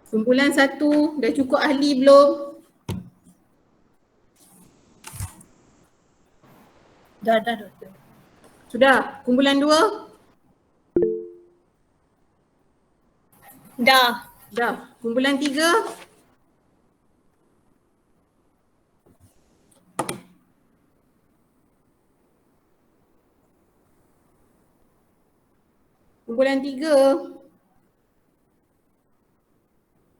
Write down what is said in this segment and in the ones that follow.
Kumpulan 1 dah cukup ahli belum? Dah doktor. Sudah. Kumpulan 2? Dah. Dah. Kumpulan 3? Kumpulan 3.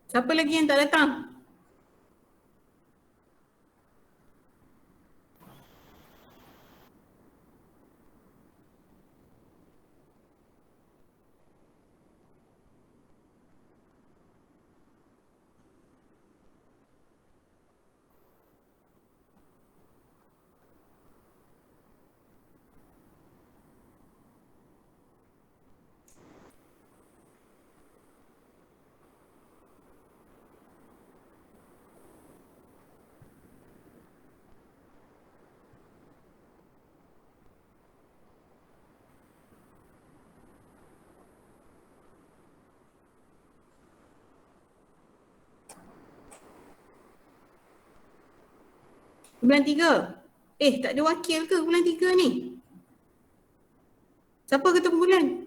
Siapa lagi yang tak datang? Kumpulan 3? Tak ada wakil ke kumpulan 3 ni? Siapa ketua kumpulan?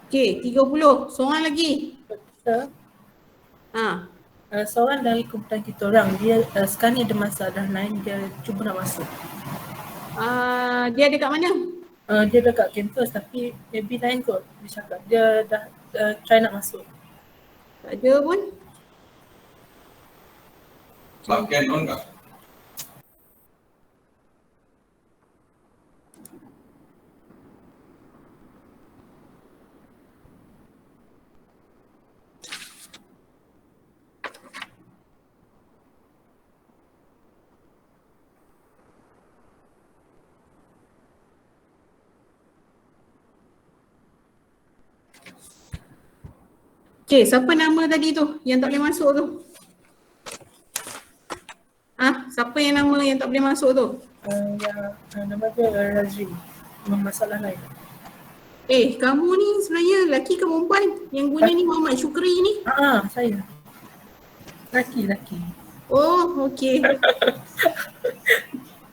Okey, 30. Seorang lagi. Doktor, Ha. seorang dari kumpulan kita orang, dia sekarang ni ada masalah lain, dia cuba nak masuk. Dia ada kat mana? Dia dekat kampus tapi maybe lain kot dia cakap. Dia dah try nak masuk. Tak ada pun. Bahagian on kah? Okey, siapa nama tadi tu yang tak boleh masuk tu? Siapa yang nama yang tak boleh masuk tu? Nama dia Razri. Masalah lain. Kamu ni sebenarnya lelaki ke perempuan? Yang guna ni Muhammad Syukri ni? Saya. Laki. Oh, okey.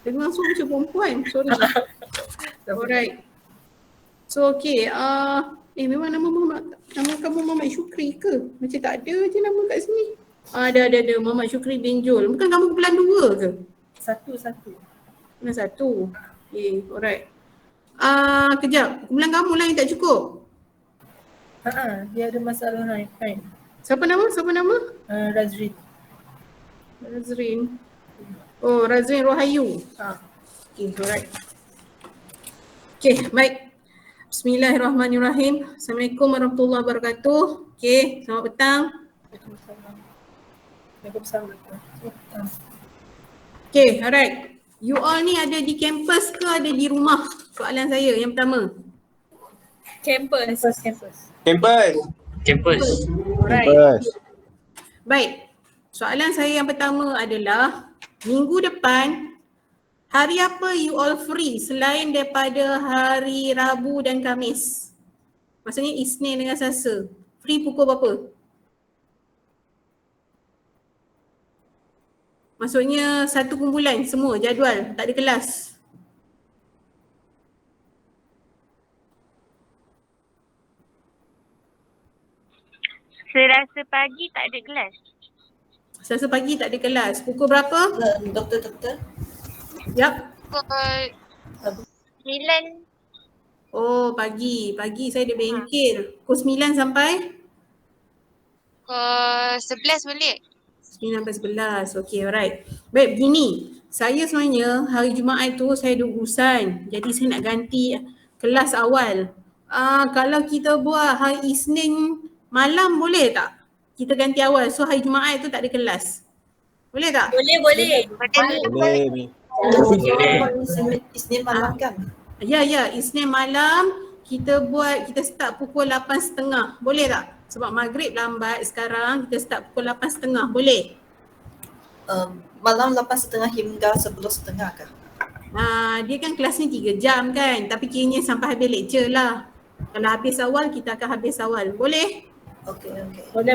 Dengar so macam perempuan. Sorry. Alright. So, okey. Memang nama kamu Muhammad Syukri ke? Macam tak ada je nama kat sini. Ada. Muhammad Syukri bin Jul. Bukan kamu kumpulan 2 ke? Satu. Kumpulan 1. Okay, alright. Kejap. Kumpulan kamu lah yang tak cukup. Dia ada masalah lain. Siapa nama? Razri. Razrin. Oh, Razrin Rohayu. Okay, alright. Okay, baik. Bismillahirrahmanirrahim. Assalamualaikum warahmatullahi wabarakatuh. Okay, selamat petang. Waalaikumsalam. Okay, alright. You all ni ada di kampus ke ada di rumah? Soalan saya yang pertama. Campus. Alright. Baik. Soalan saya yang pertama adalah minggu depan hari apa you all free selain daripada hari Rabu dan Khamis? Maksudnya Isnin dengan Selasa. Free pukul berapa? Maksudnya satu kumpulan semua jadual, tak ada kelas. Selasa pagi tak ada kelas. Selasa pagi tak ada kelas. Pukul berapa? Doktor. Yap. Pukul 9. Oh, pagi. Pagi saya ada bengkel. Pukul 9 sampai? Pukul 11 boleh? 9 sampai 11. Okay, alright. Baik, begini. Saya sebenarnya hari Jumaat tu saya ada urusan. Jadi saya nak ganti kelas awal. Kalau kita buat hari Isnin malam boleh tak? Kita ganti awal. So hari Jumaat tu tak ada kelas. Boleh tak? Boleh. Isnin malam kan? Ya, Isnin malam kita start pukul 8.30. Boleh tak? Sebab maghrib lambat sekarang, kita start pukul 8.30. Boleh? Malam 8.30 hingga 11.30 kah? Dia kan kelas ni 3 jam kan. Tapi kiranya sampai habis lecture lah. Kalau habis awal, kita akan habis awal. Boleh? Okey. Boleh.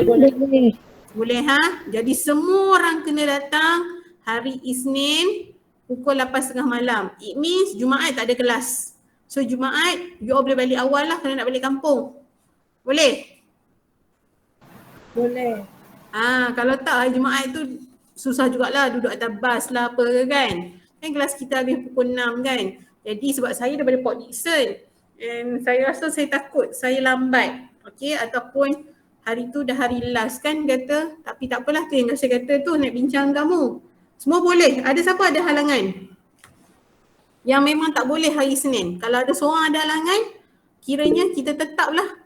Boleh Jadi semua orang kena datang hari Isnin pukul 8.30 malam. It means Jumaat tak ada kelas. So Jumaat you all boleh balik awal lah kalau nak balik kampung. Boleh? Boleh. Kalau tak hari Jumaat tu susah jugalah duduk atas bas lah apa kan. Kan kelas kita habis pukul 6 kan. Jadi sebab saya daripada Port Dickson and saya rasa saya takut saya lambat. Okay, ataupun hari tu dah hari last kan kata, tapi tak apalah tu yang saya kata tu nak bincang kamu. Semua boleh. Ada siapa ada halangan? Yang memang tak boleh hari Isnin. Kalau ada seorang ada halangan, kiranya kita tetaplah.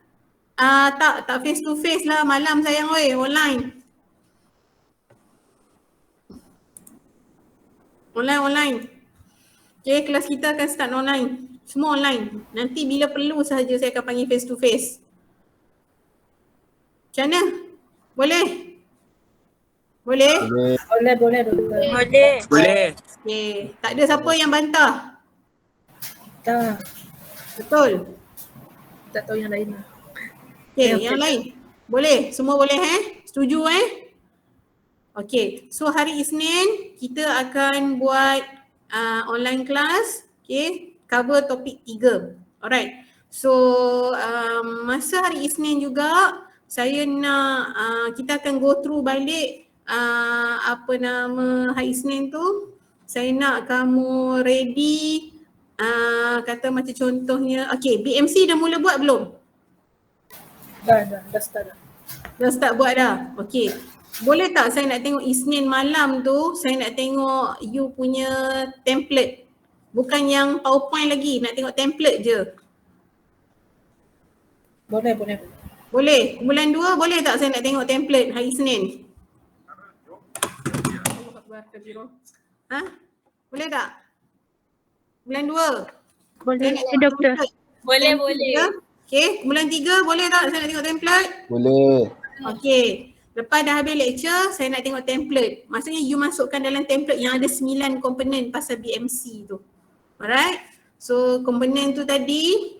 Tak face to face lah malam sayang online. Online. Okay, kelas kita akan start online. Semua online. Nanti bila perlu sahaja saya akan panggil face to face. Macam mana? Boleh? Boleh? Boleh doktor. Boleh. Okay. Tak ada siapa yang bantah? Tak. Betul? Tak tahu yang lain lah. Okay, yang lain? Boleh? Semua boleh Setuju Okay, so hari Isnin kita akan buat online class. Okay, cover topik 3. Alright. So masa hari Isnin juga saya nak kita akan go through balik hari Isnin tu. Saya nak kamu ready kata macam contohnya, okay, BMC dah mula buat belum? Dah start dah. Dah start buat dah? Okay. Boleh tak saya nak tengok Isnin malam tu, saya nak tengok you punya template. Bukan yang PowerPoint lagi, nak tengok template je. Boleh. Boleh? Bulan 2 boleh tak saya nak tengok template hari Isnin? Boleh tak? Bulan 2? Boleh doktor. Boleh. Okay, bulan 3 boleh tak saya nak tengok template? Boleh. Okay, lepas dah habis lecture saya nak tengok template. Maksudnya you masukkan dalam template yang ada 9 komponen pasal BMC tu. Alright, so komponen tu tadi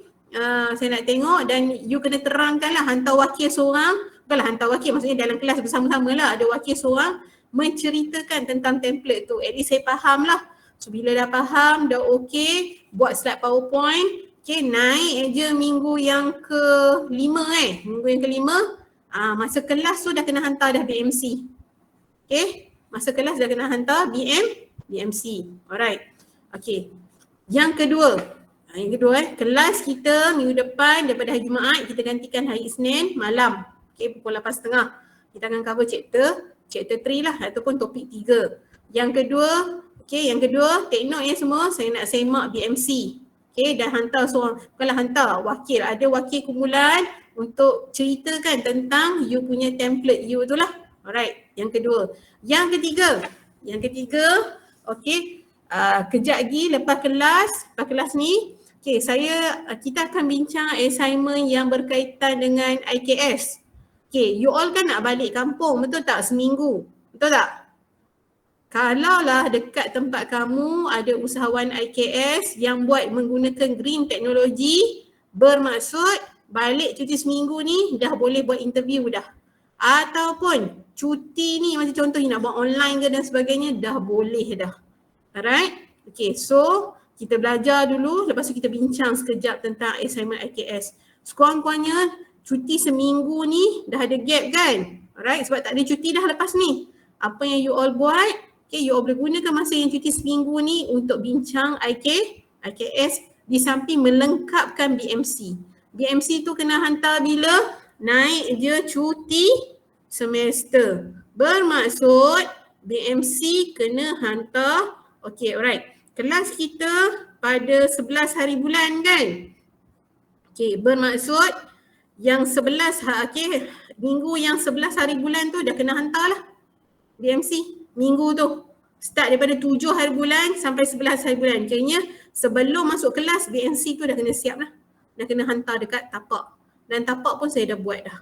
saya nak tengok dan you kena terangkan lah, hantar wakil seorang. Bukanlah hantar wakil, maksudnya dalam kelas bersama-sama lah ada wakil seorang menceritakan tentang template tu. At least saya faham lah. So bila dah faham, dah okay, buat slide PowerPoint. Okay, naik je minggu yang ke-5 Minggu yang ke-5 masa kelas tu dah kena hantar dah BMC. Okay, masa kelas dah kena hantar BMC. Alright. Okay. Yang kedua, kelas kita minggu depan daripada hari Jumaat kita gantikan hari Isnin malam. Okay, pukul 8.30. Kita akan cover chapter 3 lah ataupun topik 3. Yang kedua, take note semua, saya nak semak BMC. Okay, dah hantar seorang, bukanlah hantar, wakil. Ada wakil kumpulan untuk ceritakan tentang you punya template you tu lah. Alright, yang kedua. Yang ketiga, okay, kejap lagi lepas kelas ni, okay, kita akan bincang assignment yang berkaitan dengan IKS. Okay, you all kan nak balik kampung, betul tak? Seminggu, betul tak? Kalaulah dekat tempat kamu ada usahawan IKS yang buat menggunakan green technology, bermaksud balik cuti seminggu ni dah boleh buat interview dah. Ataupun cuti ni macam contohnya nak buat online ke dan sebagainya dah boleh dah. Alright? Okay, so kita belajar dulu, lepas tu kita bincang sekejap tentang assignment IKS. Sekurang-kurangnya cuti seminggu ni dah ada gap kan? Alright, sebab tak ada cuti dah lepas ni. Apa yang you all buat? Okay, you all boleh gunakan masa yang cuti seminggu ni untuk bincang IKS di samping melengkapkan BMC. BMC tu kena hantar bila? Naik je cuti semester. Bermaksud BMC kena hantar, okay, alright. Kelas kita pada 11 hari bulan kan? Okay, bermaksud yang 11, okay, minggu yang 11 hari bulan tu dah kena hantar lah BMC. Minggu tu start daripada 7 hari bulan sampai 11 hari bulan. Kiranya sebelum masuk kelas BMC tu dah kena siap lah. Dah kena hantar dekat tapak. Dan tapak pun saya dah buat dah.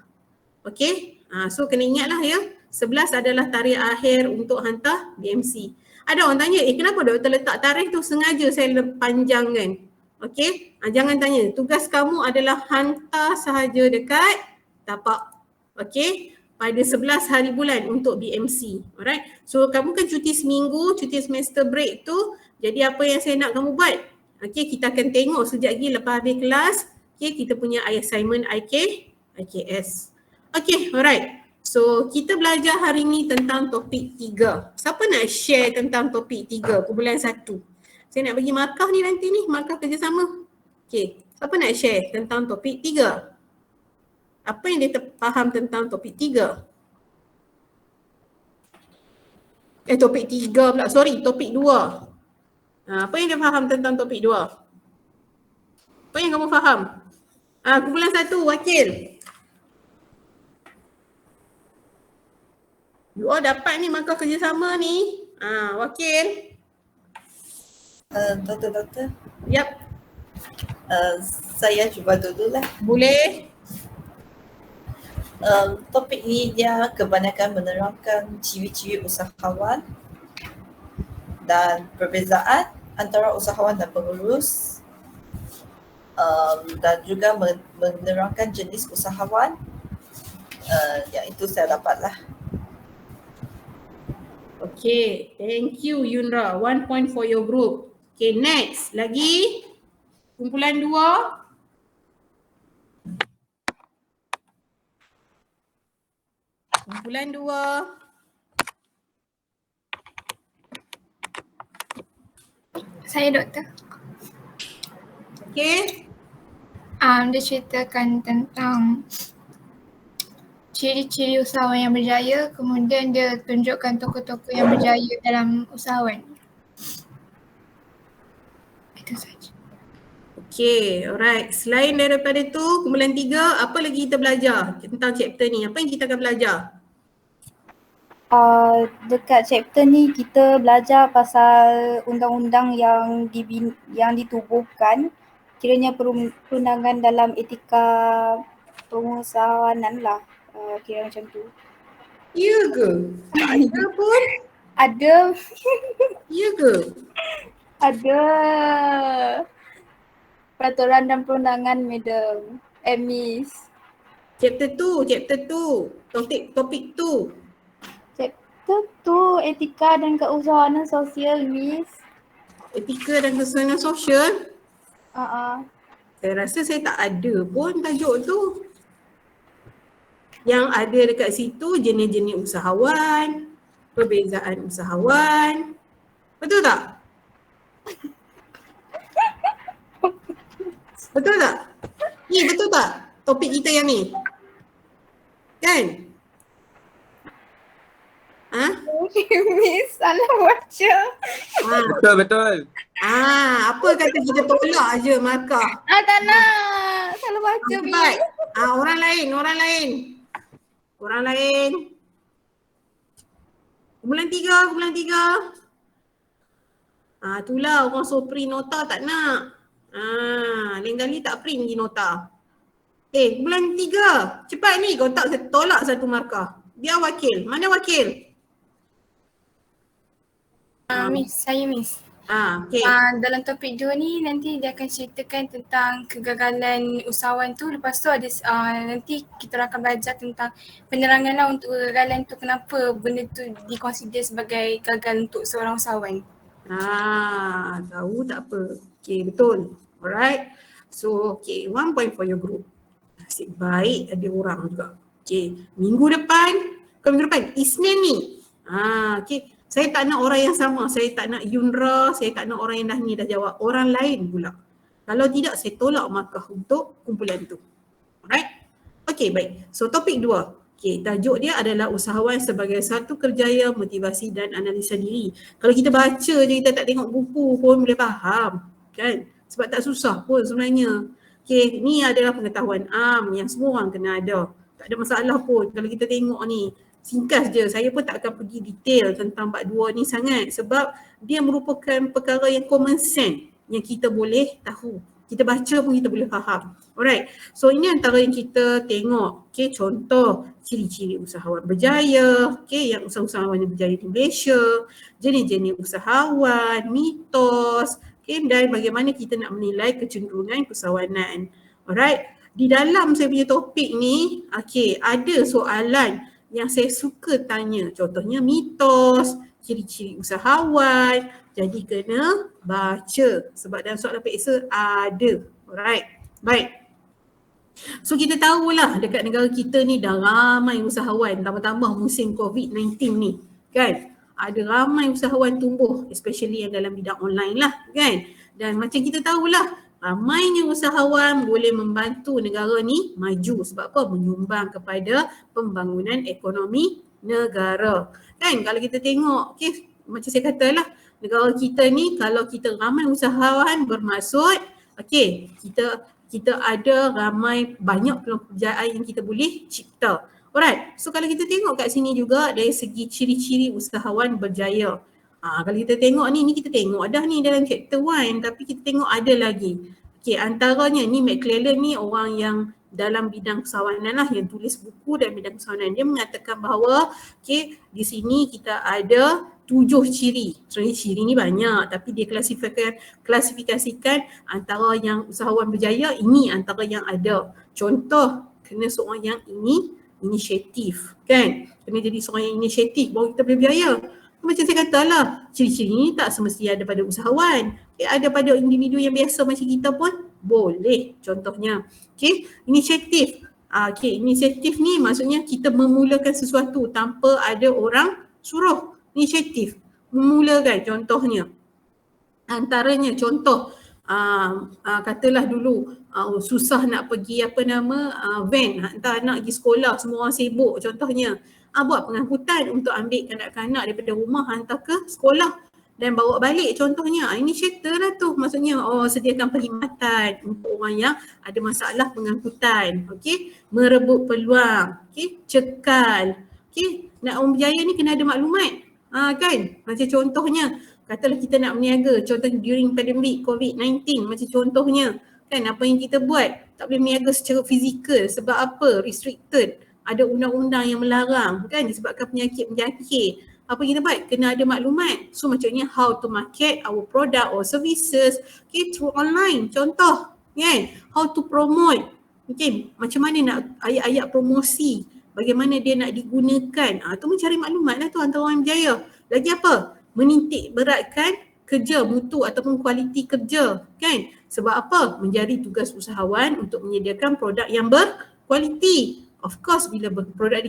Okay, so kena ingat lah ya, 11 adalah tarikh akhir untuk hantar BMC. Ada orang tanya, kenapa doktor letak tarikh tu sengaja saya panjangkan? Okay, jangan tanya, tugas kamu adalah hantar sahaja dekat tapak. Okay, pada 11 hari bulan untuk BMC. Alright, so kamu kan cuti seminggu, cuti semester break tu, jadi apa yang saya nak kamu buat? Okay, kita akan tengok sekejap lagi lepas habis kelas, okay, kita punya assignment IKS. Okay, alright. So kita belajar hari ni tentang topik 3. Siapa nak share tentang topik 3 kumpulan 1? Saya nak bagi markah ni nanti ni, markah kerjasama. Okay, siapa nak share tentang topik 3? Apa yang dia faham tentang topik 3? Topik 3 pula, sorry, topik 2. Apa yang dia faham tentang topik 2? Apa yang kamu faham? Kumpulan 1, wakil. You all dapat ni markah kerjasama ni. Wakil. Doktor. Yap. Saya cuba dululah. Boleh. Topik ni dia kebanyakan menerangkan ciri-ciri usahawan dan perbezaan antara usahawan dan pengurus, dan juga menerangkan jenis usahawan. Yang itu saya dapatlah. Okay, thank you Yunra. 1 point for your group. Okay, next. Lagi kumpulan 2. Kumpulan 2. Saya doktor. Okay. Dia ceritakan tentang ciri-ciri usahawan yang berjaya, kemudian dia tunjukkan tokoh-tokoh yang berjaya dalam usahawan. Itu saja. Okay, alright. Selain daripada tu, kumpulan 3, apa lagi kita belajar tentang chapter ni? Apa yang kita akan belajar? Dekat chapter ni kita belajar pasal undang-undang yang ditubuhkan, kiranya perundangan dalam etika pengusahawanan lah, kira macam tu. Ya ke? Tak ada pun? Ada. Ya ke? Ada peraturan dan perundangan, madam. Miss. Chapter 2, topik tu. Chapter tu etika dan keusahawanan sosial, Miss. Etika dan kesangan sosial. Saya rasa saya tak ada pun tajuk tu. Yang ada dekat situ jenis-jenis usahawan, perbezaan usahawan. Betul tak? Betul tak? Ni betul tak? Topik kita yang ni. Kan? Miss, salah baca. Betul. Apa kata kita tolak je markah? Tak nak. Salah baca, Miss. Orang lain. Kumpulan 3. Itulah orang suruh print nota tak nak. Lain kali tak print lagi nota. Kumpulan 3. Cepat ni, kau tak tolak satu markah. Dia wakil. Mana wakil? Miss, saya Miss. Okay. Dalam topik 2 ni nanti dia akan ceritakan tentang kegagalan usahawan tu. Lepas tu ada nanti kita akan belajar tentang penerangan lah untuk kegagalan tu, kenapa benda tu dikonsider sebagai gagal untuk seorang usahawan. Tahu tak apa. Okay, betul. Alright. So, okay, 1 point for your group. Nasib baik ada orang juga. Okay, minggu depan, Isnin ni. Okay, saya tak nak orang yang sama. Saya tak nak Yunra, saya tak nak orang yang dah jawab. Orang lain pula. Kalau tidak, saya tolak markah untuk kumpulan tu. Alright. Okay, baik. So, topik 2. Okay, tajuk dia adalah usahawan sebagai satu kerjaya, motivasi dan analisa diri. Kalau kita baca je, kita tak tengok buku pun boleh faham. Kan? Sebab tak susah pun sebenarnya. Okay, ni adalah pengetahuan yang semua orang kena ada. Tak ada masalah pun kalau kita tengok ni. Singkas je, saya pun tak akan pergi detail tentang bab 2 ni sangat sebab dia merupakan perkara yang common sense yang kita boleh tahu. Kita baca pun kita boleh faham. Alright, so ini antara yang kita tengok. Okay, contoh ciri-ciri usahawan berjaya, okay, yang usahawan yang berjaya di Malaysia, jenis-jenis usahawan, mitos, okay, dan bagaimana kita nak menilai kecenderungan keusahawanan. Alright, di dalam saya punya topik ni, ada soalan yang saya suka tanya. Contohnya mitos, ciri-ciri usahawan. Jadi kena baca sebab dalam soalan periksa ada. Alright, baik. So kita tahulah dekat negara kita ni dah ramai usahawan, tambah-tambah musim COVID-19 ni kan. Ada ramai usahawan tumbuh, especially yang dalam bidang online lah kan. Dan macam kita tahulah, ramainya usahawan boleh membantu negara ni maju. Sebab apa? Menyumbang kepada pembangunan ekonomi negara. Kan kalau kita tengok, macam saya katalah, negara kita ni kalau kita ramai usahawan bermaksud, kita ada banyak peluang pekerjaan yang kita boleh cipta. Alright, so kalau kita tengok kat sini juga dari segi ciri-ciri usahawan berjaya. Kalau kita tengok ni kita tengok dah ni dalam chapter 1, tapi kita tengok ada lagi. Antaranya ni McClellan ni orang yang dalam bidang usahawanan lah, yang tulis buku dalam bidang usahawanan. Dia mengatakan bahawa di sini kita ada 7 ciri. Sebenarnya ciri ni banyak, tapi dia klasifikasikan antara yang usahawan berjaya, ini antara yang ada. Contoh, kena seorang yang inisiatif kan. Kena jadi seorang yang inisiatif baru kita boleh berjaya. Macam saya katalah, ciri-ciri ni tak semestinya ada pada usahawan. Ada pada individu yang biasa macam kita pun boleh. Contohnya, inisiatif. Inisiatif ni maksudnya kita memulakan sesuatu tanpa ada orang suruh. Inisiatif, memulakan contohnya. Antaranya contoh, katalah dulu susah nak pergi van, hantar anak pergi sekolah, semua orang sibuk contohnya. Buat pengangkutan untuk ambil kanak-kanak daripada rumah hantar ke sekolah dan bawa balik contohnya. Inisiator lah tu, maksudnya sediakan perkhidmatan untuk orang yang ada masalah pengangkutan. Merebut peluang, cekal. Nak orang berjaya ni kena ada maklumat. Kan? Macam contohnya, katalah kita nak berniaga, contohnya during pandemic COVID-19 macam contohnya. Kan apa yang kita buat? Tak boleh berniaga secara fizikal. Sebab apa? Restricted. Ada undang-undang yang melarang kan disebabkan penyakit-penyakit. Apa kita buat? Kena ada maklumat. So macamnya how to market our product or services through online. Contoh kan? How to promote. Macam mana nak ayat-ayat promosi. Bagaimana dia nak digunakan. Tu mencari maklumat lah tu antara orang berjaya. Lagi apa? Menitik beratkan kerja mutu ataupun kualiti kerja kan. Sebab apa? Menjadi tugas usahawan untuk menyediakan produk yang berkualiti. Of course bila produk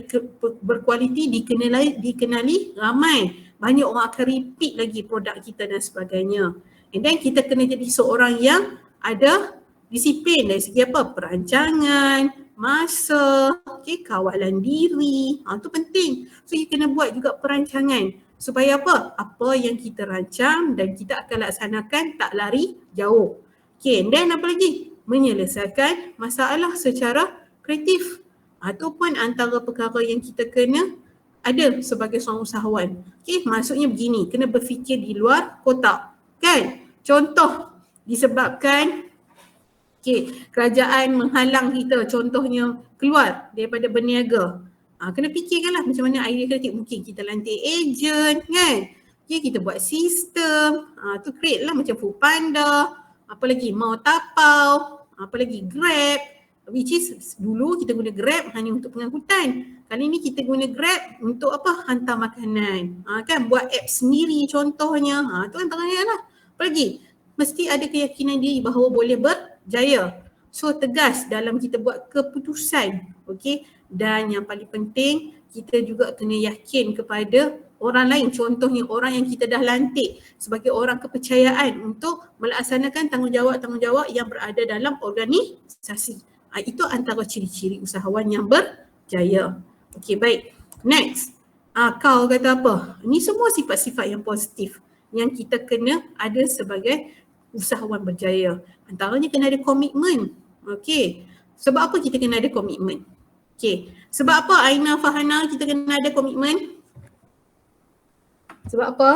berkualiti dikenali ramai. Banyak orang akan repeat lagi produk kita dan sebagainya. And then kita kena jadi seorang yang ada disiplin dari segi apa? Perancangan, masa, kawalan diri. Itu penting. So kita kena buat juga perancangan. Supaya apa? Apa yang kita rancang dan kita akan laksanakan tak lari jauh. And then apa lagi? Menyelesaikan masalah secara kreatif. Ataupun antara perkara yang kita kena ada sebagai seorang usahawan. Maksudnya begini, kena berfikir di luar kotak. Kan? Contoh, disebabkan kerajaan menghalang kita contohnya keluar daripada berniaga. Kena fikirkanlah macam mana idea kreatif. Mungkin kita lantik ejen kan. Kita buat sistem. Tu create lah macam Foodpanda. Apa lagi? Mau Tapau. Apa lagi? Grab. Which is dulu kita guna Grab hanya untuk pengangkutan. Kali ni kita guna Grab untuk apa? Hantar makanan. Kan? Buat app sendiri contohnya. Tu antaranya lah. Apa lagi? Mesti ada keyakinan diri bahawa boleh berjaya. So tegas dalam kita buat keputusan. Dan yang paling penting, kita juga kena yakin kepada orang lain. Contohnya orang yang kita dah lantik sebagai orang kepercayaan untuk melaksanakan tanggungjawab-tanggungjawab yang berada dalam organisasi. Itu antara ciri-ciri usahawan yang berjaya. Baik. Next. Kau kata apa? Ini semua sifat-sifat yang positif yang kita kena ada sebagai usahawan berjaya. Antaranya kena ada komitmen. Sebab apa kita kena ada komitmen? Sebab apa Aina Farhana kita kena ada komitmen? Sebab apa?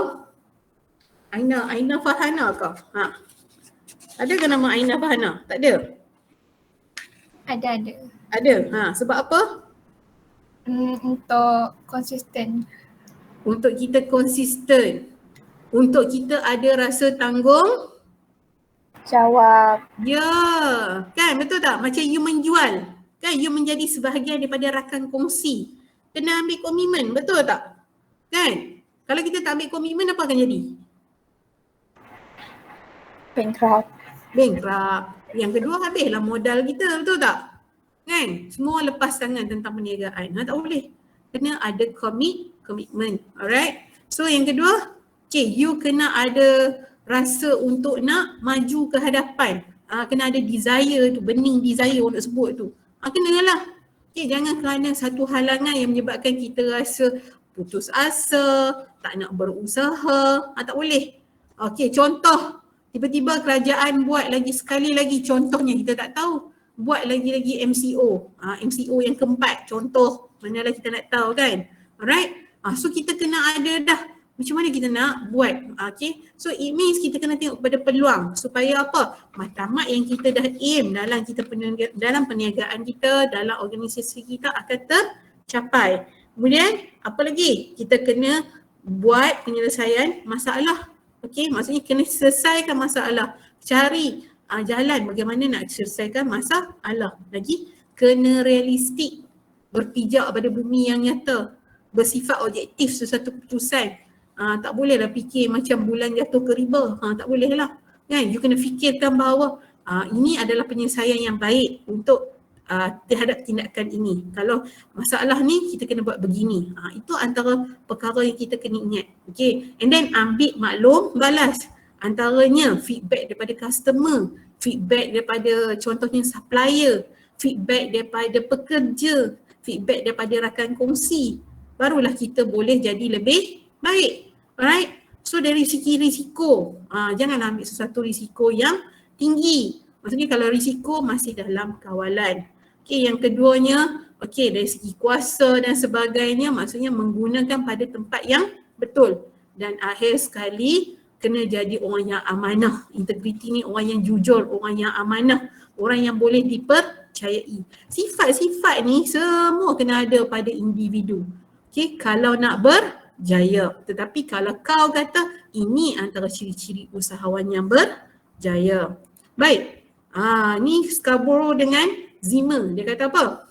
Aina Farhana kau? Ada ke nama Aina Farhana? Tak ada? Ada. Ada. Sebab apa? Untuk konsisten. Untuk kita konsisten. Untuk kita ada rasa tanggung Jawab. Ya, kan betul tak? Macam you menjual, kan you menjadi sebahagian daripada rakan kongsi. Kena ambil komitmen, betul tak? Kan? Kalau kita tak ambil komitmen apa akan jadi? Bankrupt. Bankrupt. Yang kedua habislah modal kita, betul tak? Kan? Semua lepas tangan tentang perniagaan. Tak boleh. Kena ada komitmen. Alright? So yang kedua, you kena ada rasa untuk nak maju ke hadapan. Kena ada desire tu, burning desire untuk sebut tu. Kenalah. Jangan kerana satu halangan yang menyebabkan kita rasa putus asa, tak nak berusaha. Tak boleh. Contoh. Tiba-tiba kerajaan buat lagi sekali lagi, contohnya kita tak tahu. Buat lagi-lagi MCO. MCO yang keempat, contoh. Manalah kita nak tahu kan. Alright? So kita kena ada dah. Macam mana kita nak buat. So it means kita kena tengok kepada peluang. Supaya apa? Matlamat yang kita dah aim dalam perniagaan kita, dalam organisasi kita akan tercapai. Kemudian apa lagi? Kita kena buat penyelesaian masalah. Maksudnya kena selesaikan masalah. Cari jalan bagaimana nak selesaikan masalah. Lagi kena realistik. Berpijak pada bumi yang nyata. Bersifat objektif sesuatu keputusan. Tak bolehlah fikir macam bulan jatuh ke riba. Tak bolehlah. Kan? You kena fikirkan bahawa ini adalah penyelesaian yang baik untuk terhadap tindakan ini. Kalau masalah ni kita kena buat begini. Itu antara perkara yang kita kena ingat. And then ambil maklum balas. Antaranya feedback daripada customer, feedback daripada contohnya supplier, feedback daripada pekerja, feedback daripada rakan kongsi. Barulah kita boleh jadi lebih baik. Alright? So dari segi risiko, janganlah ambil sesuatu risiko yang tinggi. Maksudnya kalau risiko masih dalam kawalan. Yang keduanya, dari segi kuasa dan sebagainya, maksudnya menggunakan pada tempat yang betul. Dan akhir sekali, kena jadi orang yang amanah. Integriti ni orang yang jujur, orang yang amanah, orang yang boleh dipercayai. Sifat-sifat ni semua kena ada pada individu. Kalau nak berjaya. Tetapi kalau kau kata ini antara ciri-ciri usahawan yang berjaya. Baik. Ni Scarborough dengan Zimmer. Dia kata apa?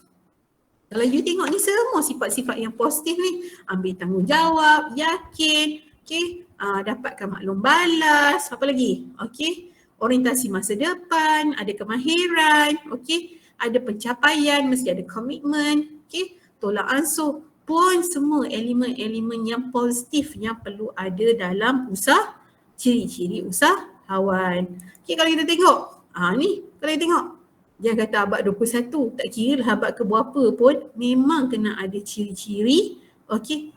Kalau you tengok ni semua sifat-sifat yang positif ni. Ambil tanggungjawab, yakin, dapatkan maklum balas, apa lagi? Orientasi masa depan, ada kemahiran, ada pencapaian, mesti ada komitmen, tolak ansur. Pun semua elemen-elemen yang positif yang perlu ada dalam ciri-ciri usahawan. Kalau kita tengok, ni kalau kita tengok, jangan kata abad 21, tak kira lah abad ke berapa pun, memang kena ada ciri-ciri,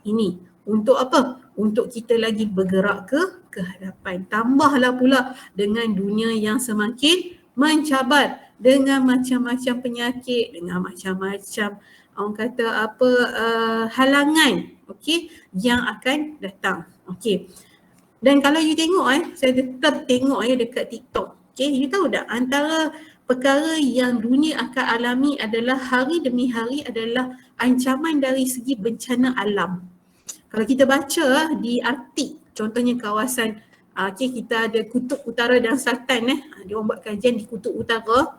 ini. Untuk apa? Untuk kita lagi bergerak ke hadapan. Tambahlah pula dengan dunia yang semakin mencabar, dengan macam-macam penyakit, dengan macam-macam orang kata apa halangan yang akan datang. Dan kalau you tengok saya tetap tengok dekat TikTok. You tahu tak antara perkara yang dunia akan alami adalah hari demi hari adalah ancaman dari segi bencana alam. Kalau kita baca di Arktik, contohnya kawasan kita ada Kutub Utara dan Selatan dia orang buat kajian di Kutub Utara.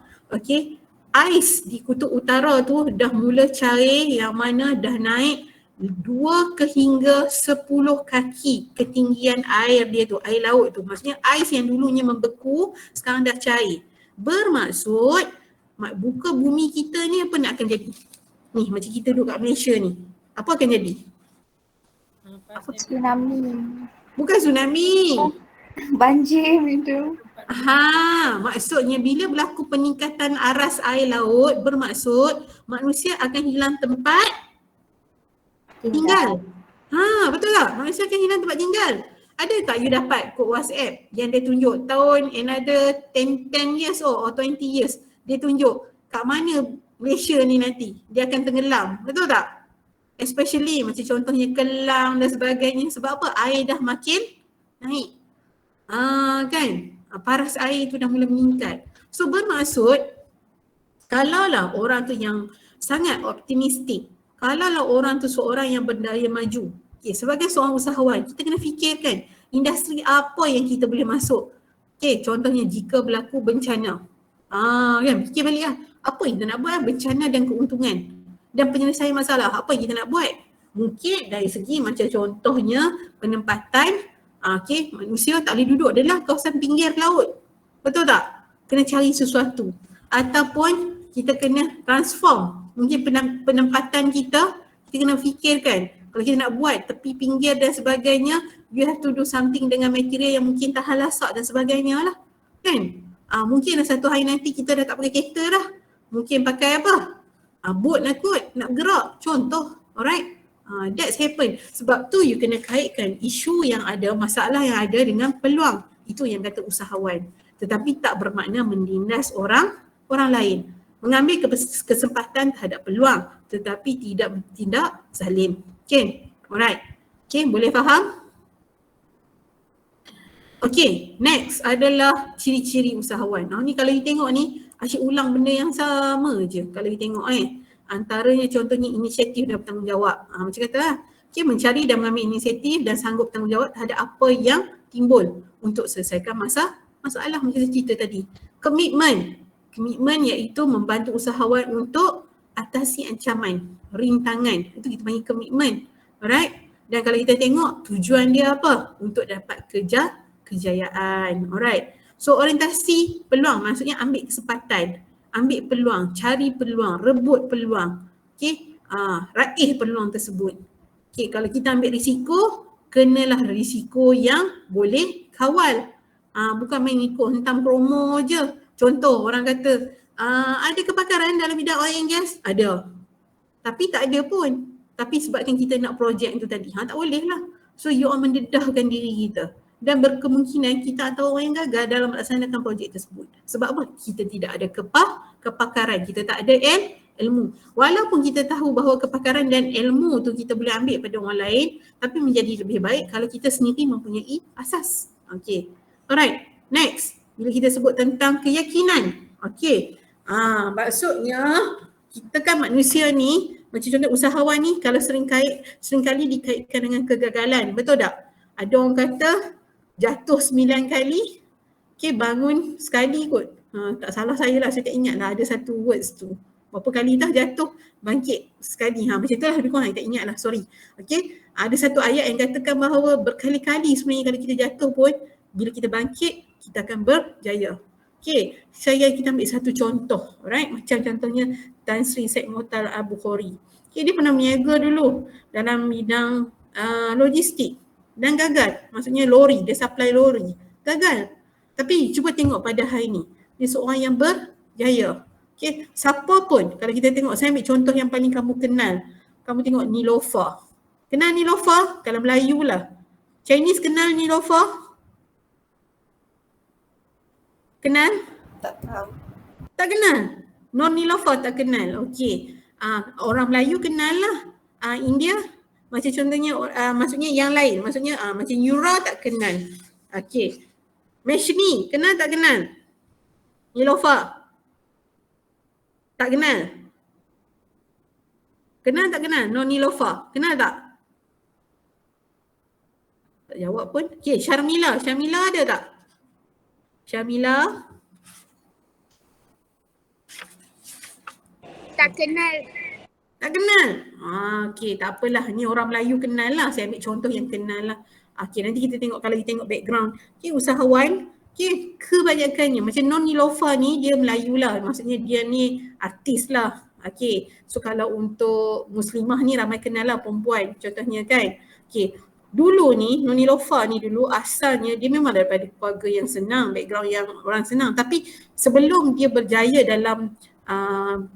Ais di Kutub Utara tu dah mula cair yang mana dah naik 2 hingga 10 kaki ketinggian air dia tu, air laut tu. Maksudnya ais yang dulunya membeku sekarang dah cair. Bermaksud buka bumi kita ni apa nak akan jadi? Ni macam kita duduk kat Malaysia ni. Apa akan jadi? Tsunami. Bukan tsunami. Banjir itu. Maksudnya bila berlaku peningkatan aras air laut, bermaksud manusia akan hilang tempat tinggal. Betul tak? Manusia akan hilang tempat tinggal. Ada tak you dapat kod WhatsApp yang dia tunjuk tahun another 10 years or 20 years, dia tunjuk kat mana Malaysia ni nanti dia akan tenggelam, betul tak? Especially macam contohnya Kelang dan sebagainya. Sebab apa? Air dah makin naik. Kan? Paras air tu dah mula meningkat. So bermaksud kalaulah orang tu yang sangat optimistik, kalaulah orang tu seorang yang berdaya maju, sebagai seorang usahawan kita kena fikirkan industri apa yang kita boleh masuk. Okay, contohnya jika berlaku bencana. Kan, fikir balik lah. Apa yang kita nak buat? Bencana dan keuntungan. Dan penyelesaian masalah. Apa yang kita nak buat? Mungkin dari segi macam contohnya penempatan, manusia tak boleh duduk adalah kawasan pinggir laut. Betul tak? Kena cari sesuatu. Ataupun kita kena transform. Mungkin penempatan kita kena fikirkan. Kalau kita nak buat tepi pinggir dan sebagainya, you have to do something dengan material yang mungkin tahan lasak dan sebagainya lah. Kan? Mungkin satu hari nanti kita dah tak pakai kereta dah. Mungkin pakai apa? Boat nak kot, nak gerak. Contoh. Alright? That's happen. Sebab tu you kena kaitkan isu yang ada, masalah yang ada dengan peluang. Itu yang kata usahawan. Tetapi tak bermakna menindas orang lain. Mengambil kesempatan terhadap peluang tetapi tidak bertindak zalim. Okay, alright. Okay, boleh faham? Okay, next adalah ciri-ciri usahawan. Ni kalau you tengok ni, asyik ulang benda yang sama je kalau you tengok Antaranya contohnya inisiatif dan bertanggungjawab. Macam kata lah, okay, mencari dan mengambil inisiatif dan sanggup bertanggungjawab terhadap apa yang timbul untuk selesaikan masalah macam saya cerita tadi. Komitmen iaitu membantu usahawan untuk atasi ancaman, rintangan. Itu kita panggil komitmen. Alright? Dan kalau kita tengok tujuan dia apa? Untuk dapat kejayaan. Alright? So orientasi peluang maksudnya ambil kesempatan, ambil peluang, cari peluang, rebut peluang. Okay? Raih peluang tersebut. Okay, kalau kita ambil risiko, kenalah risiko yang boleh kawal. Bukan main ikut hentam promo je. Contoh orang kata, ada kebakaran dalam bidang oil and gas? Ada. Tapi tak ada pun. Tapi sebabkan kita nak projek itu tadi, tak boleh lah. So you all mendedahkan diri kita. Dan berkemungkinan kita atau orang yang gagal dalam melaksanakan projek tersebut. Sebab apa? Kita tidak ada kepakaran. Kita tak ada ilmu. Walaupun kita tahu bahawa kepakaran dan ilmu tu kita boleh ambil pada orang lain, tapi menjadi lebih baik kalau kita sendiri mempunyai asas. Okay. Alright. Next. Bila kita sebut tentang keyakinan. Okay. Maksudnya kita kan manusia ni, macam contoh usahawan ni kalau seringkali dikaitkan dengan kegagalan. Betul tak? Ada orang kata jatuh 9 kali, okay, bangun sekali kot. Tak salah saya lah, saya tak ingat lah ada satu words tu. Berapa kali dah jatuh, bangkit sekali. Macam tu lah lebih kurang, saya tak ingat lah, sorry. Okay, ada satu ayat yang katakan bahawa berkali-kali sebenarnya kalau kita jatuh pun, bila kita bangkit, kita akan berjaya. Okay, kita ambil satu contoh, alright? Macam contohnya Tan Sri Syed Muhtar Al-Bukhari. Okay, dia pernah berniaga dulu dalam bidang logistik. Dan gagal, maksudnya lori, dia supply lori, gagal. Tapi cuba tengok pada hari ni, dia seorang yang berjaya. Okay, siapa pun, kalau kita tengok, saya ambil contoh yang paling kamu kenal. Kamu tengok Niloufar. Kenal Niloufar? Kalau Melayu lah. Chinese kenal Niloufar? Kenal? Tak tahu. Tak kenal? Non Niloufar tak kenal, okay. Orang Melayu kenal lah. India? Macam contohnya, maksudnya yang lain. Maksudnya macam Yura tak kenal. Okay. Meshni, kenal tak kenal? Niloufar? Tak kenal? Kenal tak kenal? No Niloufar. Kenal tak? Tak jawab pun. Okay, Syarmila. Syarmila ada tak? Syarmila? Tak kenal. Tak kenal? Okay, tak apalah. Ni orang Melayu kenal lah. Saya ambil contoh yang kenal lah. Okay, nanti kita tengok, kalau kita tengok background. Okay, usahawan. Okay, kebanyakannya. Macam Non Niloufar ni, dia Melayu lah. Maksudnya dia ni artis lah. Okay, so kalau untuk Muslimah ni ramai kenal lah perempuan. Contohnya kan. Okay, dulu ni, Non Niloufar ni dulu asalnya dia memang daripada keluarga yang senang. Background yang orang senang. Tapi sebelum dia berjaya dalam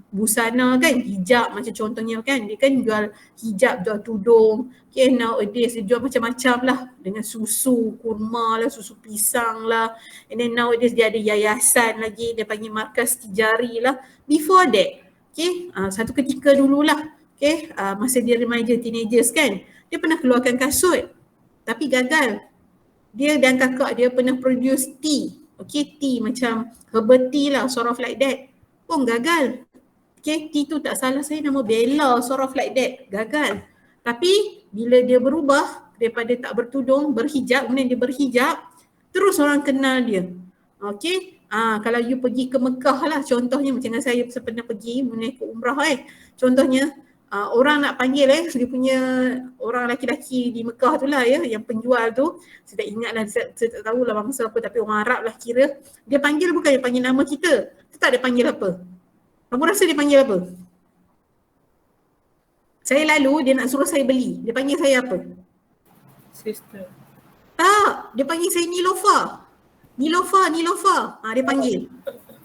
busana kan, hijab macam contohnya kan, dia kan jual hijab, jual tudung, okay, nowadays dia jual macam-macam lah dengan susu kurma lah, susu pisang lah, and then nowadays dia ada yayasan lagi, dia panggil markas tijari lah. Before that, okay, satu ketika dululah, okay, masa dia remaja, teenagers kan, dia pernah keluarkan kasut tapi gagal. Dia dan kakak dia pernah produce tea, okay, tea macam herbal tea lah, sort of like that, pun gagal. Okay, tea tu tak salah saya nama Bella, sort of like that, gagal. Tapi bila dia berubah daripada tak bertudung, berhijab, kemudian dia berhijab, terus orang kenal dia. Okey. Kalau you pergi ke Mekah lah contohnya, macam saya pernah pergi menaik umrah contohnya orang nak panggil dia punya orang lelaki-lelaki di Mekah tu lah yang penjual tu, saya tak ingat lah, saya tak tahu lah bangsa apa, tapi orang Arab lah kira. Dia panggil bukan dia panggil nama kita, tak dia panggil apa? Kamu rasa dia panggil apa? Saya lalu dia nak suruh saya beli, dia panggil saya apa? Sister. Tak, dia panggil saya Nilofa. Dia panggil.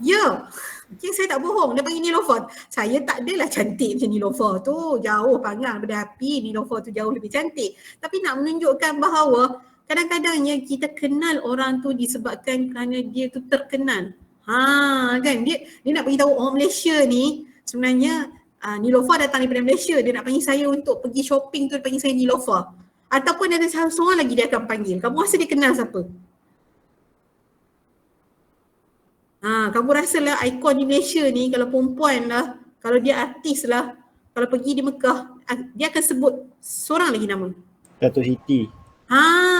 Ya. Okay, saya tak bohong, dia panggil Nilofa. Saya tak adalah cantik macam Nilofa tu. Jauh panggang daripada api, Nilofa tu jauh lebih cantik. Tapi nak menunjukkan bahawa kadang-kadangnya kita kenal orang tu disebabkan kerana dia tu terkenal. Kan dia nak beritahu orang Malaysia ni sebenarnya Nilofa datang daripada Malaysia. Dia nak panggil saya untuk pergi shopping tu, dia panggil saya Nilofa. Ataupun ada seorang lagi dia akan panggil. Kamu rasa dia kenal siapa? Kamu rasalah ikon di Malaysia ni kalau perempuan lah, kalau dia artis lah, kalau pergi di Mekah, dia akan sebut seorang lagi nama. Datuk Siti.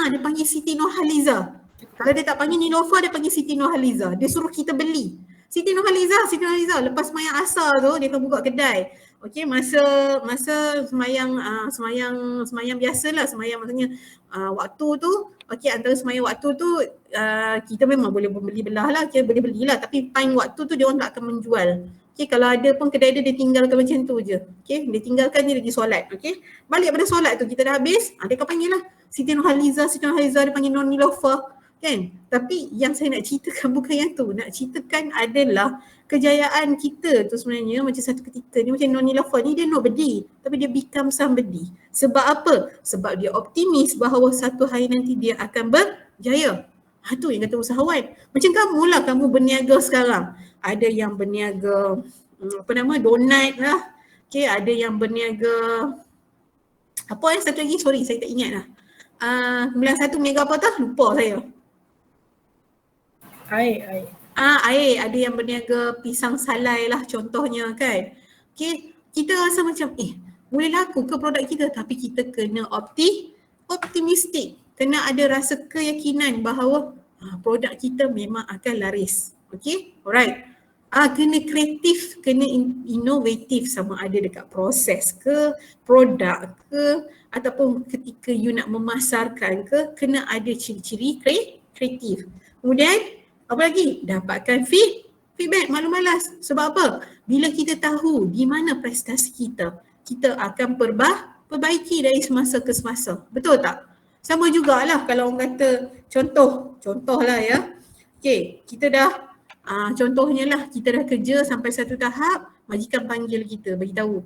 Dia panggil Siti Nurhaliza. Kalau dia tak panggil Nilofa, dia panggil Siti Nurhaliza. Dia suruh kita beli. Siti Nurhaliza, lepas semayang asar tu, dia akan buka kedai. Okey, masa semayang biasalah, semayang maksudnya waktu tu, okey, antara semayang waktu tu kita memang boleh beli belah lah, kita boleh belilah, tapi time waktu tu dia orang tak akan menjual. Okey, kalau ada pun kedai dia tinggalkan macam tu je. Okey, dia tinggalkan, dia pergi solat. Okey, balik pada solat tu kita dah habis, dia akan panggil lah Siti Nurhaliza, dia panggil Non Nilofa. Kan? Tapi yang saya nak ceritakan bukan yang tu. Nak ceritakan adalah kejayaan kita tu sebenarnya macam satu ketika ni, macam Non Nilofa ni, dia nobody tapi dia become somebody. Sebab apa? Sebab dia optimis bahawa satu hari nanti dia akan berjaya. Tu yang kata usahawan. Macam kamu lah, kamu berniaga sekarang. Ada yang berniaga donat lah. Okay, ada yang berniaga apa yang satu lagi, sorry saya tak ingat lah. Bulan satu mega apa tu? Lupa saya. Air. Air. Ada yang berniaga pisang salai lah contohnya kan. Okay, kita rasa macam boleh laku ke produk kita, tapi kita kena optimistik. Kena ada rasa keyakinan bahawa produk kita memang akan laris. Okay, alright. Kena kreatif, kena inovatif, sama ada dekat proses ke, produk ke, ataupun ketika you nak memasarkan ke, kena ada ciri-ciri kreatif. Kemudian apa lagi? Dapatkan feedback, malu malas. Sebab apa? Bila kita tahu di mana prestasi kita, kita akan perbaiki dari semasa ke semasa. Betul tak? Sama jugalah kalau orang kata contoh lah ya. Okay, kita dah contohnya lah, kita dah kerja sampai satu tahap, majikan panggil kita, beritahu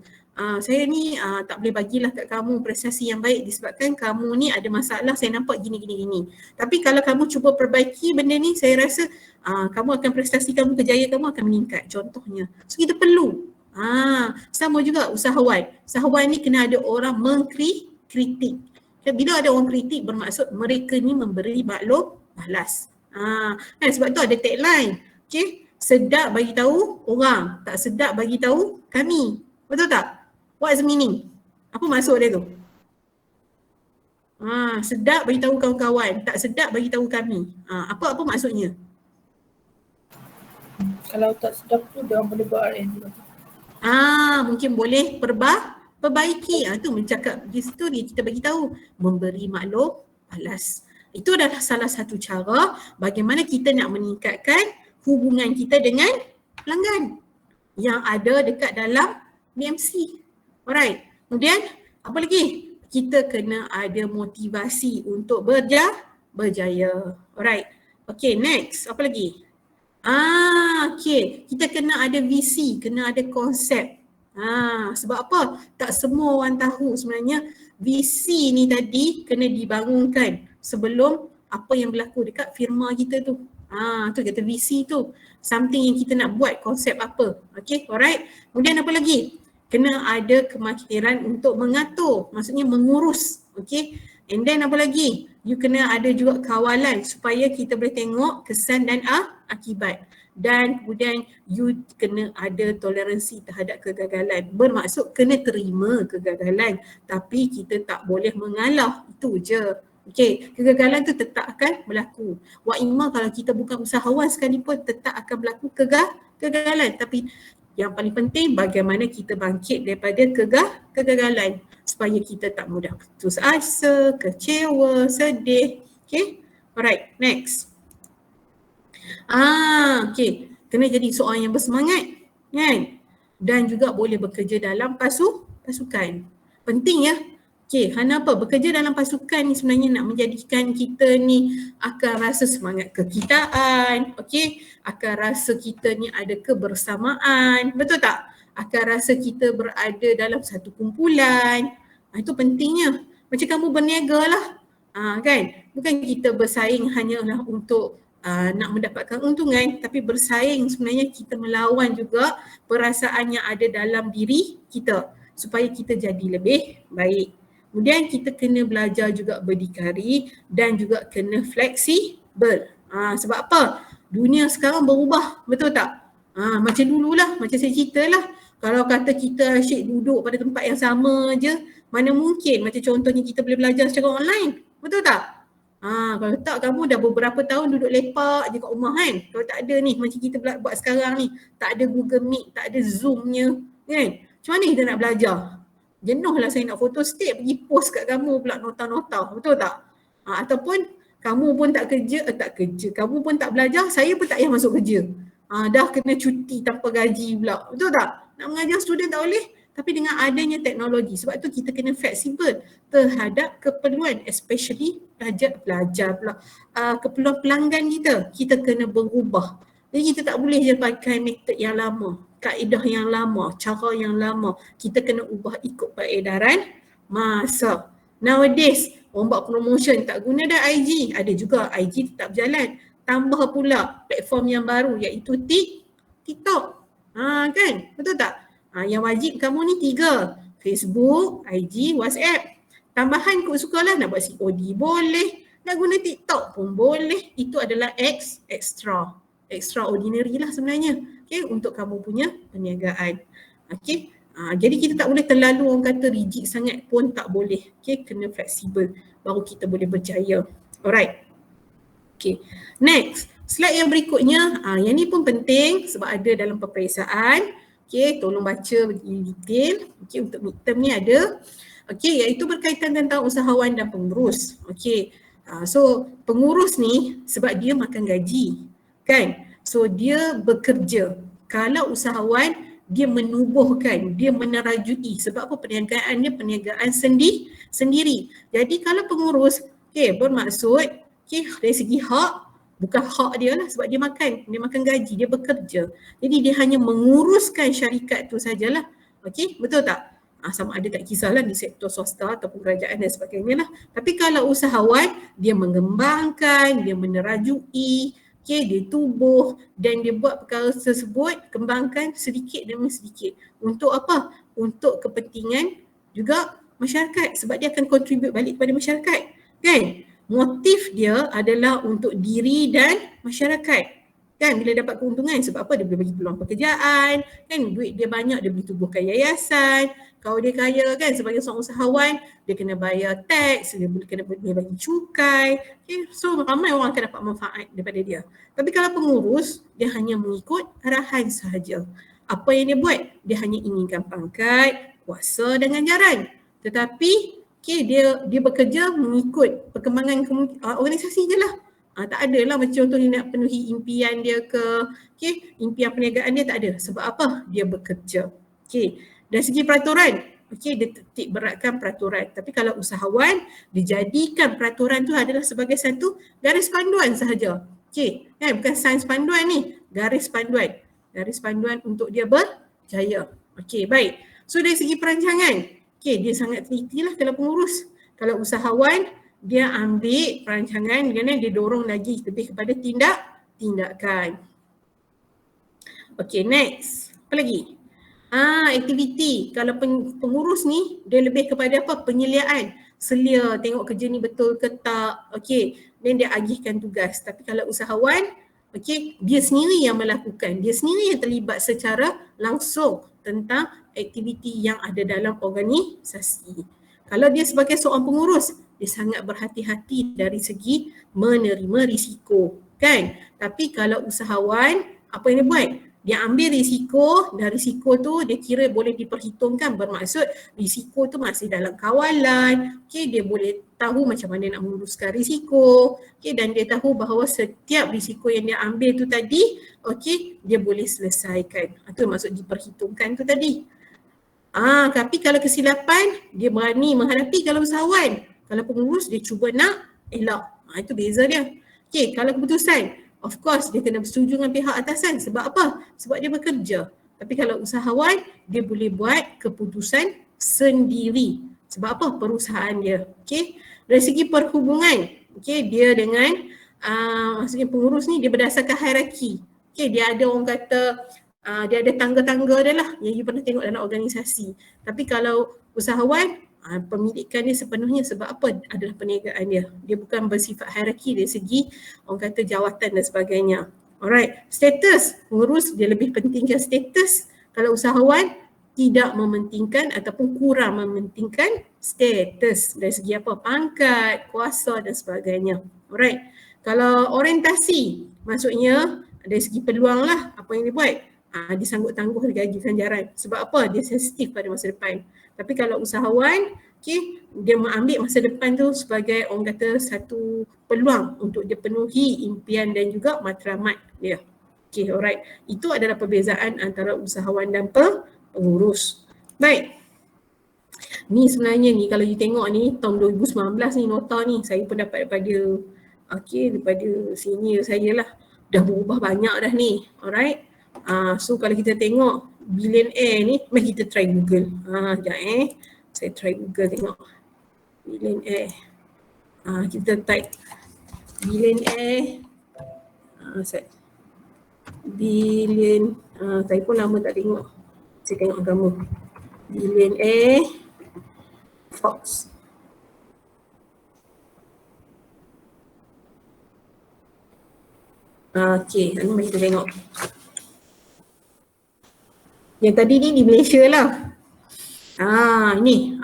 saya ni tak boleh bagilah kat kamu prestasi yang baik disebabkan kamu ni ada masalah, saya nampak gini. Tapi kalau kamu cuba perbaiki benda ni, saya rasa kamu akan prestasi kamu, kejayaan kamu akan meningkat contohnya. So kita perlu. Sama juga usahawan. Usahawan ni kena ada orang mengkritik. Bila ada orang kritik bermaksud mereka ni memberi maklum balas. Sebab tu ada tagline. Okay, sedap bagi tahu orang, tak sedap bagi tahu kami. Betul tak? What's the meaning? Apa maksud dia tu? Sedap bagi tahu kawan-kawan, tak sedap bagi tahu kami. Apa maksudnya? Kalau tak sedap tu dia orang boleh buat RN juga. Mungkin boleh perbaiki. Tu mencakap di situ kita bagi tahu, memberi maklum balas. Itu adalah salah satu cara bagaimana kita nak meningkatkan hubungan kita dengan pelanggan yang ada dekat dalam BMC. Alright. Kemudian apa lagi? Kita kena ada motivasi untuk berjaya. Alright. Okay, next. Apa lagi? Okay. Kita kena ada visi, kena ada konsep. Sebab apa? Tak semua orang tahu sebenarnya visi ni tadi kena dibangunkan sebelum apa yang berlaku dekat firma kita tu. Tu kata visi tu. Something yang kita nak buat, konsep apa. Okay, alright. Kemudian apa lagi? Kena ada kemahiran untuk mengatur, maksudnya mengurus. Okay. And then apa lagi? You kena ada juga kawalan supaya kita boleh tengok kesan dan akibat. Dan kemudian you kena ada toleransi terhadap kegagalan. Bermaksud kena terima kegagalan tapi kita tak boleh mengalah. Itu je. Okey, kegagalan tu tetap akan berlaku. Wa imma kalau kita bukan usahawan sekalipun tetap akan berlaku kegagalan. Tapi yang paling penting bagaimana kita bangkit daripada kegagalan supaya kita tak mudah putus asa, kecewa, sedih. Okey? Alright, next. Okey. Kena jadi seorang yang bersemangat, kan? Dan juga boleh bekerja dalam pasukan. Penting ya. Okey, kenapa? Bekerja dalam pasukan ni sebenarnya nak menjadikan kita ni akan rasa semangat kekitaan, okey? Akan rasa kita ni ada kebersamaan, betul tak? Akan rasa kita berada dalam satu kumpulan. Itu pentingnya. Macam kamu berniaga lah. Kan? Bukan kita bersaing hanyalah untuk nak mendapatkan untungan, tapi bersaing sebenarnya kita melawan juga perasaan yang ada dalam diri kita supaya kita jadi lebih baik. Kemudian kita kena belajar juga berdikari dan juga kena fleksibel. Sebab apa? Dunia sekarang berubah, betul tak? Macam dululah, macam saya ceritalah. Kalau kata kita asyik duduk pada tempat yang sama je, mana mungkin macam contohnya kita boleh belajar secara online, betul tak? Kalau tak kamu dah beberapa tahun duduk lepak je kat rumah kan. Kalau tak ada ni macam kita buat sekarang ni, tak ada Google Meet, tak ada Zoom-nya kan. Macam mana kita nak belajar? Jenuh lah saya nak foto state pergi post kat kamu pula nota-nota, betul tak? Ataupun kamu pun tak kerja, kamu pun tak belajar, saya pun tak payah masuk kerja. Dah kena cuti tanpa gaji pula, betul tak? Nak mengajar student tak boleh, tapi dengan adanya teknologi, sebab tu kita kena fleksibel terhadap keperluan, especially belajar pula, keperluan pelanggan kita kena berubah. Jadi kita tak boleh je pakai metod yang lama, kaedah yang lama, cara yang lama. Kita kena ubah ikut peredaran masa. Nowadays, orang buat promotion tak guna dah IG. Ada juga IG tetap berjalan. Tambah pula platform yang baru iaitu TikTok. Kan? Betul tak? Yang wajib kamu ni 3. Facebook, IG, WhatsApp. Tambahan kau sukalah nak buat COD boleh. Nak guna TikTok pun boleh. Itu adalah extraordinary lah sebenarnya, okay, untuk kamu punya perniagaan. Okay. Jadi kita tak boleh terlalu orang kata rigid sangat pun tak boleh. Okay, kena fleksibel baru kita boleh berjaya. Alright. Okay. Next, slide yang berikutnya, yang ni pun penting sebab ada dalam peperiksaan. Okay, tolong baca detail. Okay, untuk midterm ni ada. Okay, iaitu berkaitan tentang usahawan dan pengurus. Okay, so pengurus ni sebab dia makan gaji. Kan? So dia bekerja. Kalau usahawan, dia menubuhkan, dia menerajui. Sebab apa? Perniagaan dia perniagaan sendiri. Jadi kalau pengurus, okay, bermaksud, okay, dari segi hak, bukan hak dia lah sebab dia makan gaji, dia bekerja. Jadi dia hanya menguruskan syarikat tu sajalah. Okay, betul tak? Sama ada tak kisahlah di sektor swasta ataupun kerajaan dan sebagainya lah. Tapi kalau usahawan, dia mengembangkan, dia menerajui, okay, dia tubuh dan dia buat perkara tersebut, kembangkan sedikit demi sedikit. Untuk apa? Untuk kepentingan juga masyarakat sebab dia akan contribute balik kepada masyarakat. Kan? Motif dia adalah untuk diri dan masyarakat. Kan? Bila dapat keuntungan sebab apa? Dia boleh bagi peluang pekerjaan, kan? Duit dia banyak, dia boleh tubuhkan yayasan. Kalau dia kaya kan sebagai seorang usahawan, dia kena bayar tax, dia kena bagi cukai. Okay? So ramai orang akan dapat manfaat daripada dia. Tapi kalau pengurus, dia hanya mengikut arahan sahaja. Apa yang dia buat? Dia hanya inginkan pangkat, kuasa dan ganjaran. Tetapi okay, dia bekerja mengikut perkembangan organisasi je lah. Tak ada lah macam contoh dia nak penuhi impian dia okay, impian perniagaan dia tak ada. Sebab apa? Dia bekerja. Okay. Dari segi peraturan, okay, dia titik beratkan peraturan. Tapi kalau usahawan, dijadikan peraturan tu adalah sebagai satu garis panduan sahaja. Okay, kan? Bukan sains panduan ni, garis panduan. Garis panduan untuk dia berjaya. Okay, baik. So dari segi perancangan, okay, dia sangat teliti lah kalau pengurus. Kalau usahawan, dia ambil perancangan, dia dorong lagi lebih kepada tindakan. Okay, next. Apa lagi? Aktiviti. Kalau pengurus ni, dia lebih kepada apa? Penyeliaan. Selia, tengok kerja ni betul ke tak. Okay, dan dia agihkan tugas. Tapi kalau usahawan, okay, dia sendiri yang melakukan. Dia sendiri yang terlibat secara langsung tentang aktiviti yang ada dalam organisasi. Kalau dia sebagai seorang pengurus, dia sangat berhati-hati dari segi menerima risiko, kan? Tapi kalau usahawan, apa yang dia buat? Dia ambil risiko, dan risiko tu dia kira boleh diperhitungkan, bermaksud risiko tu masih dalam kawalan, okay, dia boleh tahu macam mana nak menguruskan risiko, okay, dan dia tahu bahawa setiap risiko yang dia ambil tu tadi, okay, dia boleh selesaikan. Itu maksud diperhitungkan tu tadi. Tapi kalau kesilapan, dia berani menghadapi kalau usahawan. Kalau pengurus, dia cuba nak elak. Itu beza dia. Okay, kalau keputusan, of course dia kena bersetuju dengan pihak atasan. Sebab apa? Sebab dia bekerja. Tapi kalau usahawan, dia boleh buat keputusan sendiri. Sebab apa? Perusahaan dia. Okay. Dari segi perhubungan, okay, dia dengan maksudnya pengurus ni dia berdasarkan hierarki. Okay, dia ada orang kata dia ada tangga-tangga dia lah yang you pernah tengok dalam organisasi. Tapi kalau usahawan, pemilikan dia sepenuhnya sebab apa? Adalah perniagaan dia. Dia bukan bersifat hierarki dari segi orang kata jawatan dan sebagainya. Alright, status, pengurus dia lebih pentingkan status. Kalau usahawan tidak mementingkan ataupun kurang mementingkan status dari segi apa? Pangkat, kuasa dan sebagainya. Alright, kalau orientasi maksudnya dari segi peluang lah apa yang dia buat. Dia sanggup tangguh gaji ganjaran. Sebab apa? Dia sensitif pada masa depan. Tapi kalau usahawan, okay, dia mengambil masa depan tu sebagai orang kata satu peluang untuk dia penuhi impian dan juga matlamat dia. Okay, alright. Itu adalah perbezaan antara usahawan dan pengurus. Baik. Ni sebenarnya ni kalau you tengok ni tahun 2019 ni nota ni saya pun dapat daripada senior saya lah. Dah berubah banyak dah ni. Alright. So kalau kita tengok billionaire ni, mari kita try Google. Sekejap saya try Google tengok. Billionaire. Kita type billionaire. Saya pun lama tak tengok. Saya tengok kamu. Billionaire Fox. Okay, ini mari kita tengok. Yang tadi ni di Malaysia lah. Ni.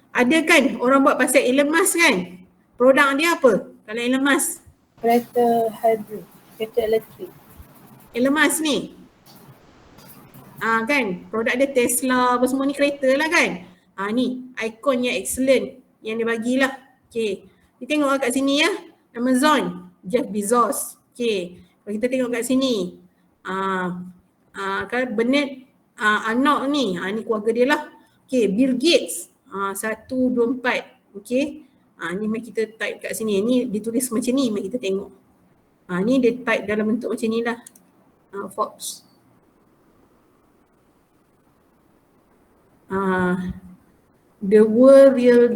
Ada kan orang buat pasal Elon Musk kan? Produk dia apa? Kalau Elon Musk? Kereta hybrid, kereta elektrik. Elon Musk ni. Kan? Produk dia Tesla apa semua ni kereta lah kan? Ni ikon yang excellent yang dia bagilah. Okay. Kita tengok kat sini ya. Amazon, Jeff Bezos. Okay. Kalau kita tengok kat sini. Kan Bernard Arnault ni, ni keluarga dia lah. Okay, Bill Gates 124. Okay, ni mari kita type kat sini. Ni ditulis macam ni, mari kita tengok. Ni dia type dalam bentuk macam ni lah. Forbes. The world real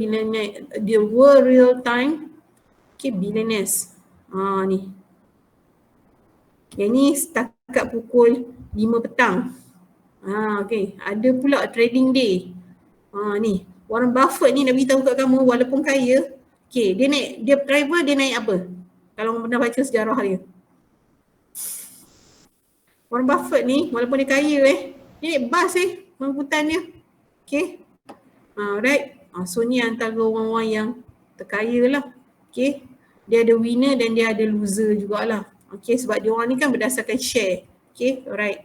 time billionaires. Ni. Yang ni setakat pukul 5 petang. Okay. Ada pula trading day. Ni. Warren Buffett ni nak beritahu kat kamu walaupun kaya. Okay. Dia driver dia naik apa? Kalau pernah baca sejarah dia. Warren Buffett ni walaupun dia kaya dia naik bas angkutan dia. Okay. Alright. So ni antara orang-orang yang terkaya lah. Okay. Dia ada winner dan dia ada loser jugalah. Okay. Sebab dia orang ni kan berdasarkan share. Okay, alright.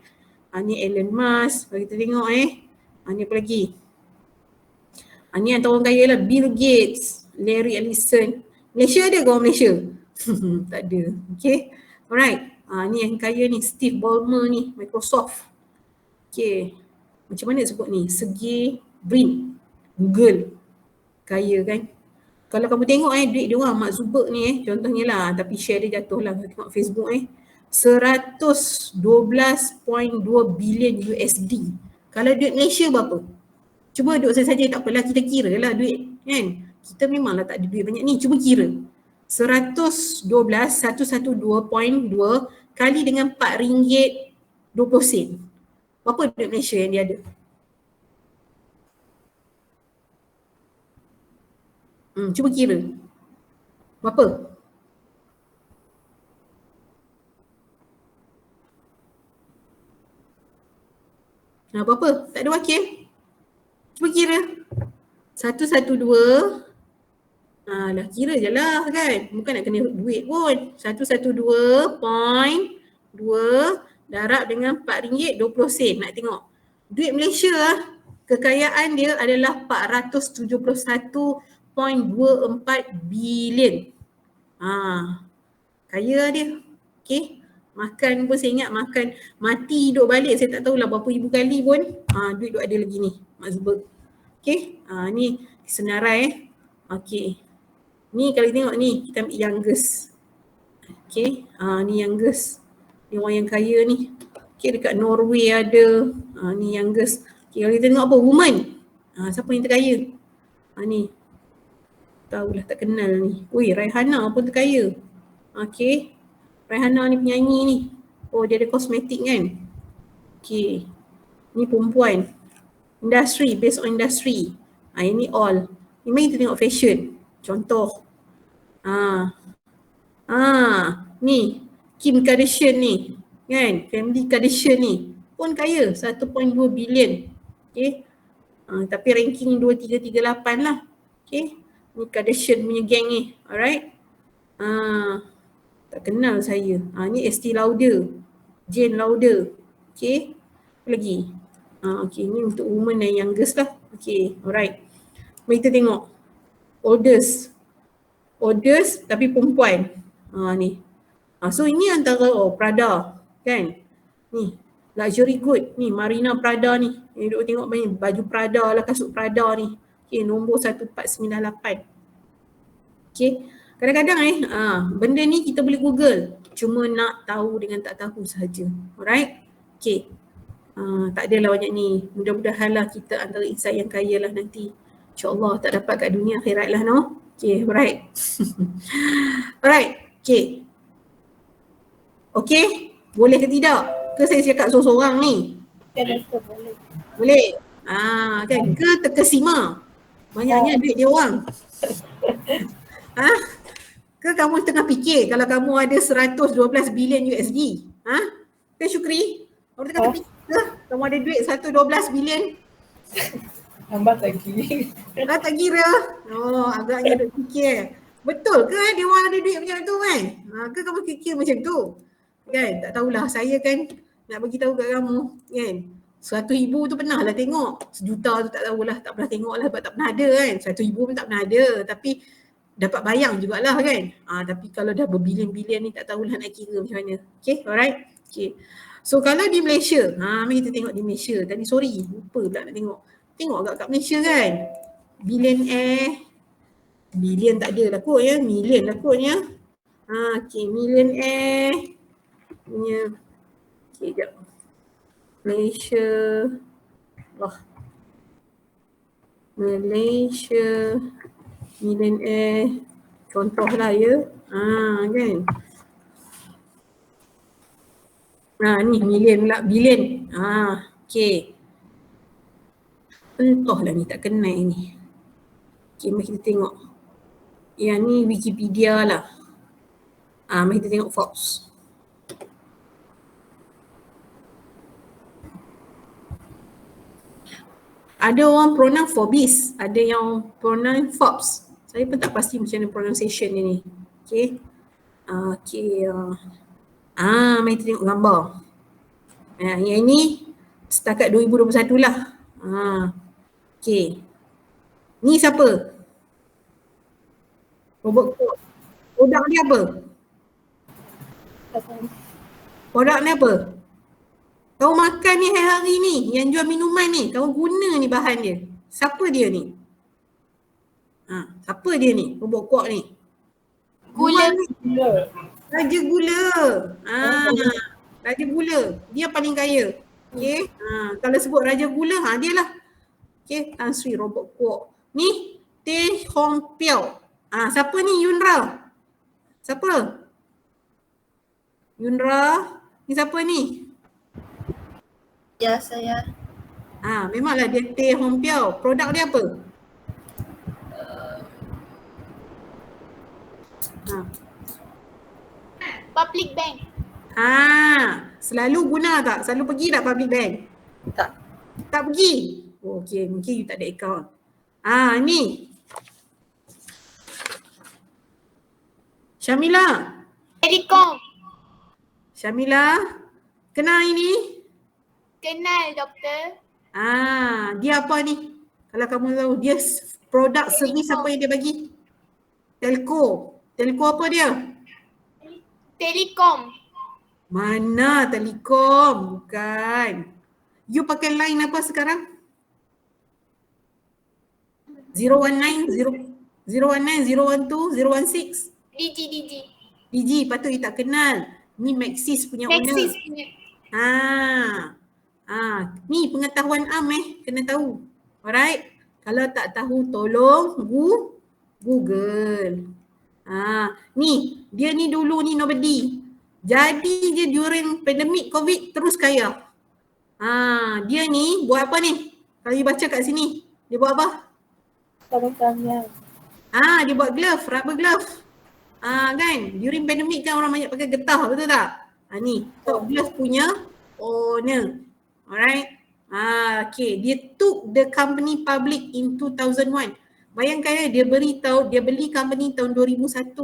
Ni Elon Musk. Kalau kita tengok ni apa lagi? Ni antara orang kaya lah. Bill Gates, Larry Ellison. Malaysia ada ke orang Malaysia? Tak ada. Okay, alright. Ni yang kaya ni, Steve Ballmer ni, Microsoft. Okay, macam mana sebut ni? Sergey Brin, Google. Kaya kan? Kalau kamu tengok duit dia orang, Mark Zuckerberg ni contohnya lah. Tapi share dia jatuh lah. Tengok Facebook 112.2 bilion USD. Kalau duit Malaysia berapa? Cuba duduk saja tak apalah, kita kira lah duit kan. Kita memanglah tak ada duit banyak ni, cuba kira. 112.2 kali dengan RM4.20. Berapa duit Malaysia yang dia ada? Cuba kira. Berapa? Berapa? Tak ada wakil. Cuba kira. 112 Dah kira je lah kan. Bukan nak kena duit pun. 112.2 darab dengan RM4.20. Nak tengok. Duit Malaysia kekayaan dia adalah 471.24 bilion. Kaya dia. Okay. Makan pun saya ingat makan mati duduk balik saya tak tahulah berapa ribu kali pun duit duk ada lagi ni Mark Zuckerberg. Okay. Ni senarai Okay. Ni kalau tengok ni kita ambil youngest. Okay. Ni youngest. Ni orang yang kaya ni. Okay, dekat Norway ada. Ni youngest. Okay, kalau kita tengok apa? Woman. Siapa yang terkaya? Ni. Tahulah tak kenal ni. Ui, Rihanna pun terkaya. Okay. Rihanna ni penyanyi ni. Oh, dia ada kosmetik kan? Okay. Ni perempuan. Industry, based on industry. Ini all. Ni mari kita tengok fashion. Contoh. Ni. Kim Kardashian ni. Kan? Family Kardashian ni. Pun kaya. 1.2 bilion. Okay. Tapi ranking 2, 3, 3, 8 lah. Okay. Ni Kardashian punya gang ni. Alright. Tak kenal saya. Ni Estee Lauder. Jane Lauder. Okay. Apa lagi? Okay. Ni untuk woman yang youngest lah. Okay. Alright. Mari kita tengok. Oldest tapi perempuan. Ni. So ini antara Prada. Kan? Ni. Luxury good. Ni Marina Prada ni. Yang duk tengok banyak baju Prada lah, kasut Prada ni. Okay. Nombor 1498. Okay. Kadang-kadang benda ni kita boleh Google. Cuma nak tahu dengan tak tahu sahaja. Alright? Okay. Tak adalah banyak ni. Mudah-mudahan lah kita antara insan yang kaya lah nanti. InsyaAllah tak dapat kat dunia akhirat lah, no? Okay, alright. Alright, okay. Okay, boleh ke tidak? Ke saya cakap seorang-seorang ni? Boleh. Boleh? Kan? Ke terkesima? Banyaknya duit dia orang. Ke kamu tengah fikir kalau kamu ada 112 bilion USD? Ke Syukri? Kamu tengah fikir ke kamu ada duit 112 bilion? Nampak tak kira. Tak kira. Agaknya duk fikir. Betul ke dia orang ada duit macam tu kan? Ke kamu fikir macam tu? Kan? Tak tahulah. Saya kan nak bagi tahu kat kamu kan. 100,000 tu pernah lah tengok. 1 juta tu tak tahulah. Tak pernah tengok lah sebab tak pernah ada kan. 100,000 pun tak pernah ada. Tapi dapat bayang jugalah kan. Tapi kalau dah berbilion-bilion ni tak tahulah nak kira macam mana. Okay, alright. Okay. So kalau di Malaysia, mari kita tengok di Malaysia. Tadi sorry, lupa pula nak tengok. Tengok kat Malaysia kan. Billionaire. Billion tak ada lah kot ya. Million lah kotnya. Okay, millionaire. Punya. Okay, sekejap. Malaysia. Malaysia. Millionaire. Contoh lah ya. Kan. Ni million pula. Billion. Okay. Contoh lah ni, tak kenal ni. Okay, mari kita tengok. Yang ni Wikipedia lah. Mari kita tengok Forbes. Ada orang pronounce Forbes, ada yang pronounce Forbes. Saya pun tak pasti macam mana pronunciation ni. Okay. Mari kita tengok gambar. Yang ni setakat 2021 lah. Okay. Ni siapa? Robot Cook. Produk dia apa? Produk dia apa? Kau makan ni hari-hari ni, yang jual minuman ni, kau guna ni bahan dia. Siapa dia ni? Siapa dia ni? Robot Cook ni. Gula. Raja gula. Raja gula. Dia paling kaya. Okay. Kalau sebut Raja gula, dia lah. Okay. Tan Sri Robot Cook. Ni Teh Hong Piao. Siapa ni? Yunra. Siapa? Yunra. Ni siapa ni? Ya, saya. Memanglah dia Teh Hong Piao. Produk dia apa? Public bank. Selalu guna tak? Selalu pergi tak public bank? Tak. Tak pergi? Okay, mungkin you tak ada account. Ni. Syamila. Telekom. Syamila. Kenal ini? Kenal doktor. Dia apa ni? Kalau kamu tahu, dia produk servis apa yang dia bagi? Telco. Telco apa dia? Telekom. Mana Telekom? Bukan. You pakai line apa sekarang? 019, 012, 016? Digi. Digi, patut you tak kenal. Ni Maxis punya owner. Maxis punya. Ni pengetahuan kena tahu. Alright? Kalau tak tahu tolong Google. Ni, dia ni dulu ni nobody. Jadi dia during pandemic COVID terus kaya. Dia ni buat apa ni? Kalau you baca kat sini, dia buat apa? Tangan. Dia buat glove, rubber glove. Kan? During pandemic kan orang banyak pakai getah, betul tak? Ni, Top Glove punya owner. Alright? Okay, dia took the company public in 2001. Bayangkan dia beli company tahun 2001.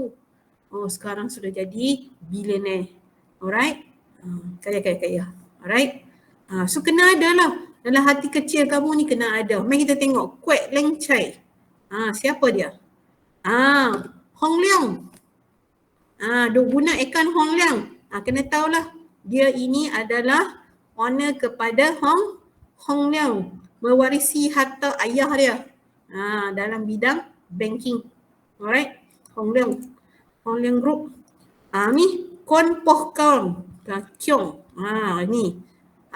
Sekarang sudah jadi billionaire. Alright? Kaya. Alright? So kena ada lah. Dalam hati kecil kamu ni kena ada. Mari kita tengok Kwek Leng Chai. Siapa dia? Hong Leong. Duk guna akaun Hong Leong. Kena tahulah. Dia ini adalah owner kepada Hong Leong. Mewarisi harta ayah dia. Dalam bidang banking. Alright? Hong Leong Group. Ni Kon Poh Kiong. Ni.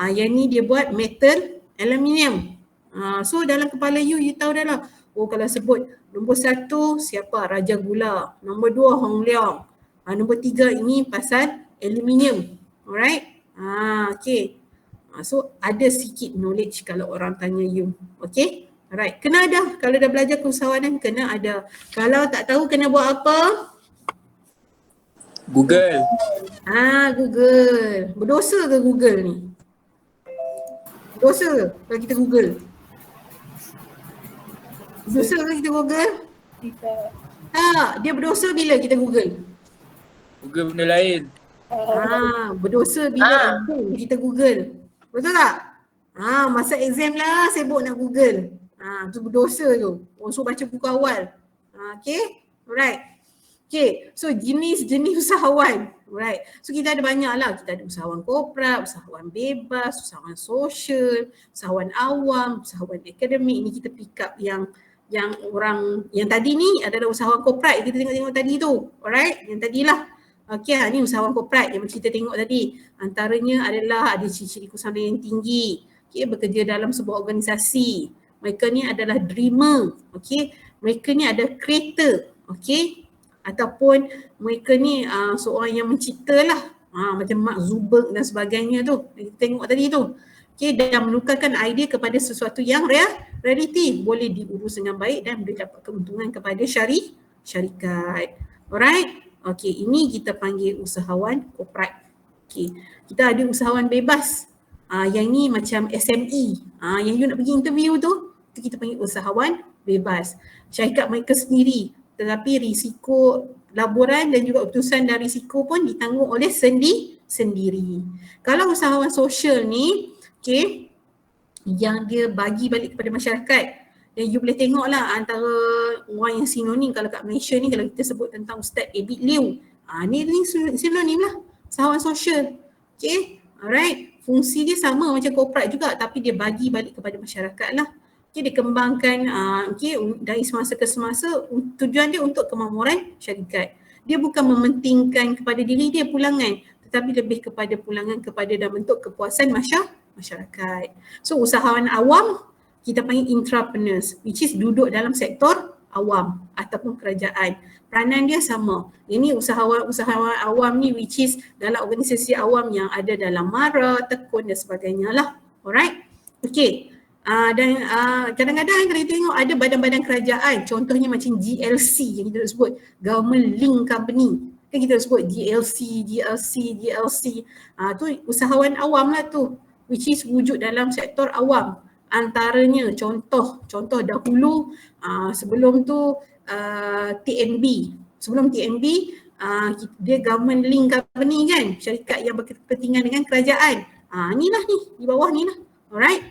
Yang ni dia buat metal aluminium. So dalam kepala you tahu dah lah. Kalau sebut nombor 1 siapa? Raja Gula. Nombor 2 Hong Leong. Nombor 3 ini pasal aluminium. Alright? Okay. So ada sikit knowledge kalau orang tanya you. Okay? Alright. Kena ada. Kalau dah belajar keusahawanan kena ada. Kalau tak tahu kena buat apa? Google. Google. Berdosa ke Google ni? Berdosa ke kalau kita Google? Berdosa ke kita Google? Dia berdosa bila kita Google? Google benda lain. Berdosa bila kita Google. Betul tak? Masa exam lah sibuk nak Google. Tu berdosa tu. So baca buku awal. Okay? Alright. Okay, so jenis-jenis usahawan. Right. So kita ada banyak lah. Kita ada usahawan korporat, usahawan bebas, usahawan sosial, usahawan awam, usahawan akademik. Ini kita pick up yang orang yang tadi ni adalah usahawan korporat. Kita tengok tadi tu. Alright. Yang tadilah. Okay, ni usahawan korporat yang kita tengok tadi. Antaranya adalah ada ciri-ciri keusahawanan yang tinggi. Okay, bekerja dalam sebuah organisasi. Mereka ni adalah dreamer. Okay. Mereka ni ada creator. Okay. Ataupun mereka ni seorang yang mencipta lah. Macam Mark Zuckerberg dan sebagainya tu. Kita tengok tadi tu. Okay, dan menukarkan idea kepada sesuatu yang reality. Boleh diurus dengan baik dan boleh dapat keuntungan kepada syarikat. Alright. Okay, ini kita panggil usahawan korporat. Okay, kita ada usahawan bebas. Yang ni macam SME. Yang you nak pergi interview tu, kita panggil usahawan bebas. Syarikat mereka sendiri. Tetapi risiko laporan dan juga utusan dan risiko pun ditanggung oleh sendiri. Kalau usahawan sosial ni, okay, yang dia bagi balik kepada masyarakat. Dan you boleh tengok lah antara orang yang sinonim kalau kat Malaysia ni, kalau kita sebut tentang Ustaz Abid Liu. Ni sinonim lah, usahawan sosial. Okay, alright. Fungsi dia sama macam korporat juga tapi dia bagi balik kepada masyarakat lah. Okay, dikembangkan dari semasa ke semasa, tujuan dia untuk kemakmuran syarikat. Dia bukan mementingkan kepada diri dia pulangan, tetapi lebih kepada pulangan kepada dalam bentuk kepuasan masyarakat. So usahawan awam kita panggil intrapreneurs, which is duduk dalam sektor awam ataupun kerajaan. Peranan dia sama. Ini usahawan awam ni which is dalam organisasi awam yang ada dalam MARA, Tekun dan sebagainya lah. Alright? Okay. Dan kadang-kadang kita tengok ada badan-badan kerajaan, contohnya macam GLC yang kita sebut Government Link Company. Kan kita sebut GLC. Tu usahawan awam lah tu, which is wujud dalam sektor awam. Antaranya contoh dahulu sebelum tu TNB. Sebelum TNB dia government link company kan, syarikat yang berkepentingan dengan kerajaan. Inilah ni, di bawah ni lah. Alright.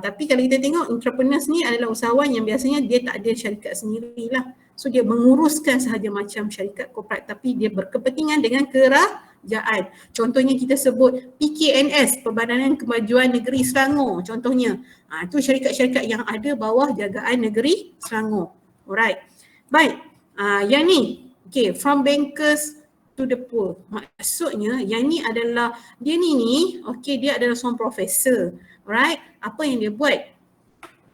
Tapi kalau kita tengok entrepreneurs ni adalah usahawan yang biasanya dia tak ada syarikat sendirilah. So dia menguruskan sahaja macam syarikat korporat tapi dia berkepentingan dengan kerajaan. Contohnya kita sebut PKNS, Perbadanan Kemajuan Negeri Selangor contohnya. Itu syarikat-syarikat yang ada bawah jagaan negeri Selangor. Alright. Baik. Yang ni, okay, from bankers to the poor. Maksudnya yang ni adalah, dia ni, okay, dia adalah seorang profesor. Alright. Apa yang dia buat?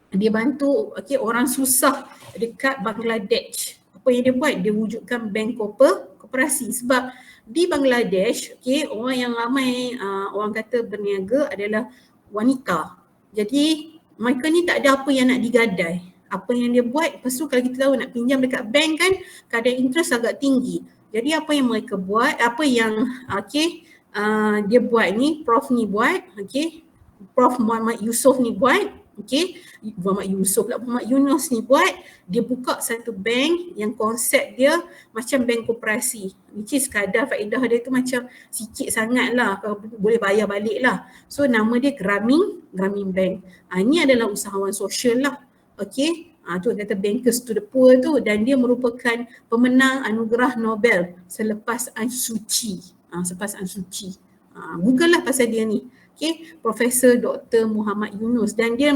Dia bantu orang susah dekat Bangladesh. Apa yang dia buat? Dia wujudkan bank koperasi. Sebab di Bangladesh, orang yang ramai orang kata berniaga adalah wanita. Jadi mereka ni tak ada apa yang nak digadai. Apa yang dia buat, lepas tu kalau kita tahu nak pinjam dekat bank kan, kadar interest agak tinggi. Jadi apa yang mereka buat, apa yang dia buat ni, Prof ni buat, Prof Muhammad Yusof ni buat, Muhammad Yunus ni buat, dia buka satu bank yang konsep dia macam bank koperasi, which is kadar faedah dia tu macam sikit sangat lah, kalau boleh bayar balik lah. So nama dia Grameen Bank. Ini adalah usahawan sosial lah. Tu kata bankers to the poor tu, dan dia merupakan pemenang anugerah Nobel selepas Aung San Suu Kyi. Google lah pasal dia ni. Profesor Dr. Muhammad Yunus, dan dia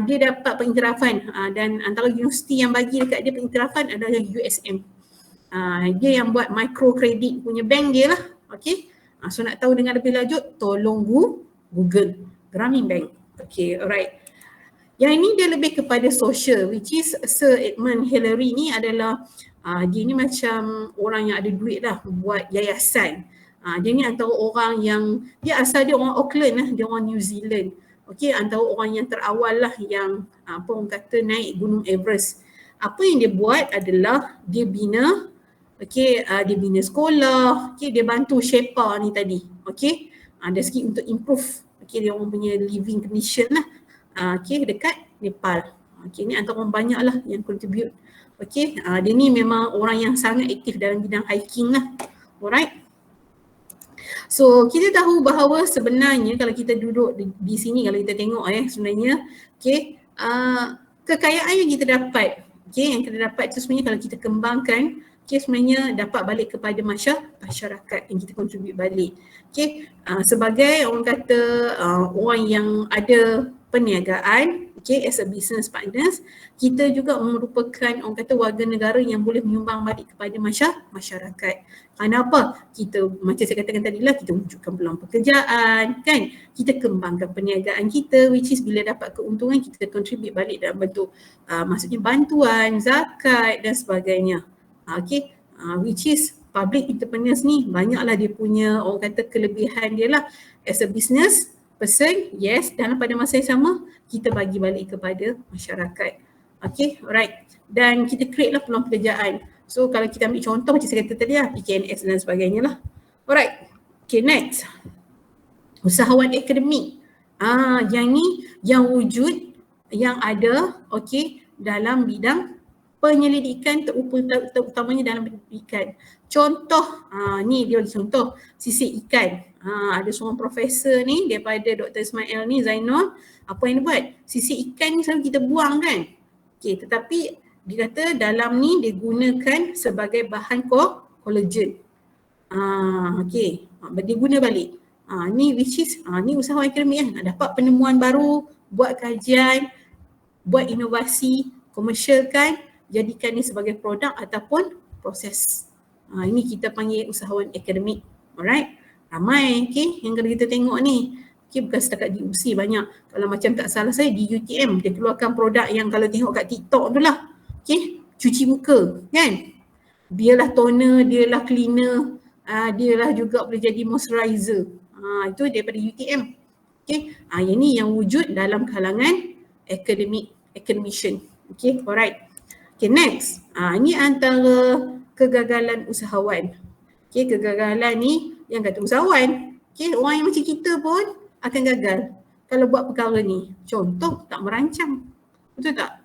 dapat pengiktirafan dan antara universiti yang bagi dekat dia pengiktirafan adalah USM. Dia yang buat microcredit punya bank dia lah. So nak tahu dengan lebih lanjut, tolong Google Grameen Bank. Alright. Yang ini dia lebih kepada social, which is Sir Edmund Hillary ni adalah dia ni macam orang yang ada duit lah buat yayasan. Dia ni antara orang yang, dia asal dia orang Auckland lah, dia orang New Zealand. Antara orang yang terawal lah yang orang kata naik Gunung Everest. Apa yang dia buat adalah dia bina, dia bina sekolah, dia bantu Sherpa ni tadi. Dari segi untuk improve dia orang punya living condition lah. Dekat Nepal. Ni antara orang banyak lah yang contribute. Dia ni memang orang yang sangat aktif dalam bidang hiking lah. Alright. So kita tahu bahawa sebenarnya kalau kita duduk di sini, kalau kita tengok sebenarnya kekayaan yang kita dapat, yang kita dapat itu sebenarnya kalau kita kembangkan, sebenarnya dapat balik kepada masyarakat yang kita contribute balik. Sebagai orang kata orang yang ada perniagaan, as a business partners, kita juga merupakan orang kata warga negara yang boleh menyumbang balik kepada masyarakat. Kenapa? Kita macam saya katakan tadi lah, kita wujudkan peluang pekerjaan kan, kita kembangkan perniagaan kita, which is bila dapat keuntungan kita contribute balik dalam bentuk maksudnya bantuan, zakat dan sebagainya. Which is public entrepreneurs ni banyaklah dia punya orang kata kelebihan dia lah as a business person, yes, dan pada masa yang sama kita bagi balik kepada masyarakat. Alright. Dan kita create lah peluang pekerjaan. So kalau kita ambil contoh macam saya kata tadi lah, PKNS dan sebagainya lah. Alright. Next. Usahawan akademik. Yang ni yang wujud yang ada dalam bidang penyelidikan, terutamanya dalam pendidikan. Contoh, ni dia bagi contoh sisik ikan. Ada seorang profesor ni daripada Dr. Ismail ni, Zainul, apa yang dia buat? Sisik ikan ni selalu kita buang kan? Tetapi dia kata dalam ni dia gunakan sebagai bahan kolagen. Dia guna balik. Ni which is, ni usahawan akademik kan, nak dapat penemuan baru, buat kajian, buat inovasi, komersialkan, jadikan ni sebagai produk ataupun proses. Ini kita panggil usahawan akademik. Alright. Ramai yang kalau kita tengok ni, bukan setakat di UC, banyak. Kalau macam tak salah saya di UTM, dia keluarkan produk yang kalau tengok kat TikTok tu lah, cuci muka kan, dialah toner, dialah cleaner, dialah juga boleh jadi moisturizer. Itu daripada UTM. Yang ni yang wujud dalam kalangan academician. Alright. Next. Ini antara kegagalan usahawan. Kegagalan ni yang kata usahawan, orang yang macam kita pun akan gagal kalau buat perkara ni. Contoh, tak merancang. Betul tak?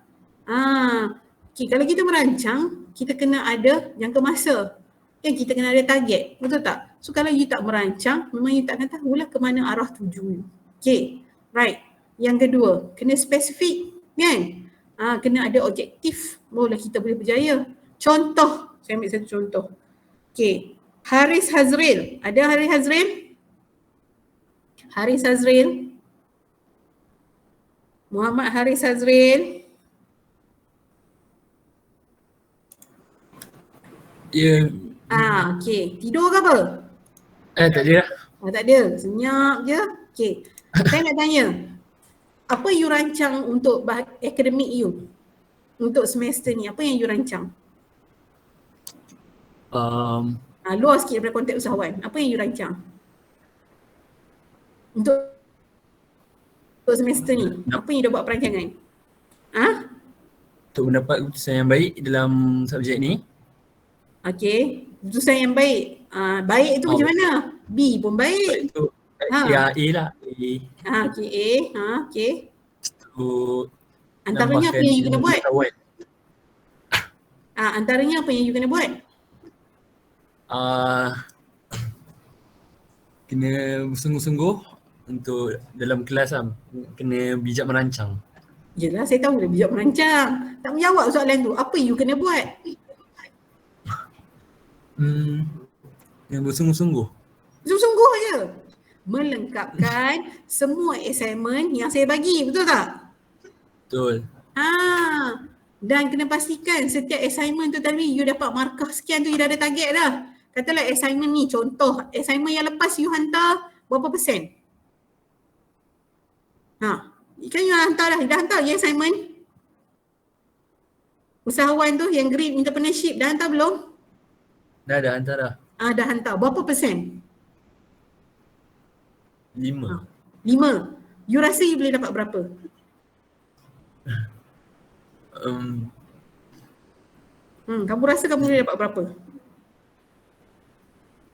Kalau kita merancang, kita kena ada jangka masa. Kan kita kena ada target, betul tak? So kalau you tak merancang, memang you tak akan tahulah ke mana arah tuju you. Okay, right. Yang kedua, kena spesifik kan? Kena ada objektif, barulah kita boleh berjaya. Contoh, saya ambil satu contoh. Okay, Haris Hazril. Ada Haris Hazril? Haris Hazril? Muhammad Haris Hazril? Ya. Okay. Tidur ke apa? Tak ada lah. Tak ada. Senyap je. Okay. Saya nak tanya. Apa you rancang untuk akademik you? Untuk semester ni, apa yang you rancang? Luar sikit daripada konteks usahawan. Apa yang you rancang? Untuk semester ni, apa yang you dah buat perancangan? Untuk mendapat keputusan yang baik dalam subjek ni. Okay. Keputusan yang baik. Baik tu macam mana? B pun baik. Itu A lah. Okay, A. Okay. Untuk Antaranya apa yang you kena buat? Kawan. Antaranya apa yang you kena buat? Kena bersungguh-sungguh untuk dalam kelas lah. Kena bijak merancang. Yelah, saya tahu dah bijak merancang. Tak menjawab soalan tu. Apa you kena buat? Yang bersungguh-sungguh. Sungguh-sungguh je. Melengkapkan semua assignment yang saya bagi. Betul tak? Betul. Dan kena pastikan setiap assignment tu tadi you dapat markah sekian tu, you dah ada target dah. Katalah assignment ni, contoh assignment yang lepas you hantar berapa persen? Kan you hantar dah, you assignment usahawan tu yang grade entrepreneurship dah hantar belum? Dah hantar dah. Dah hantar. Berapa persen? 5. 5. You rasa you boleh dapat berapa? Kamu rasa kamu boleh dapat berapa?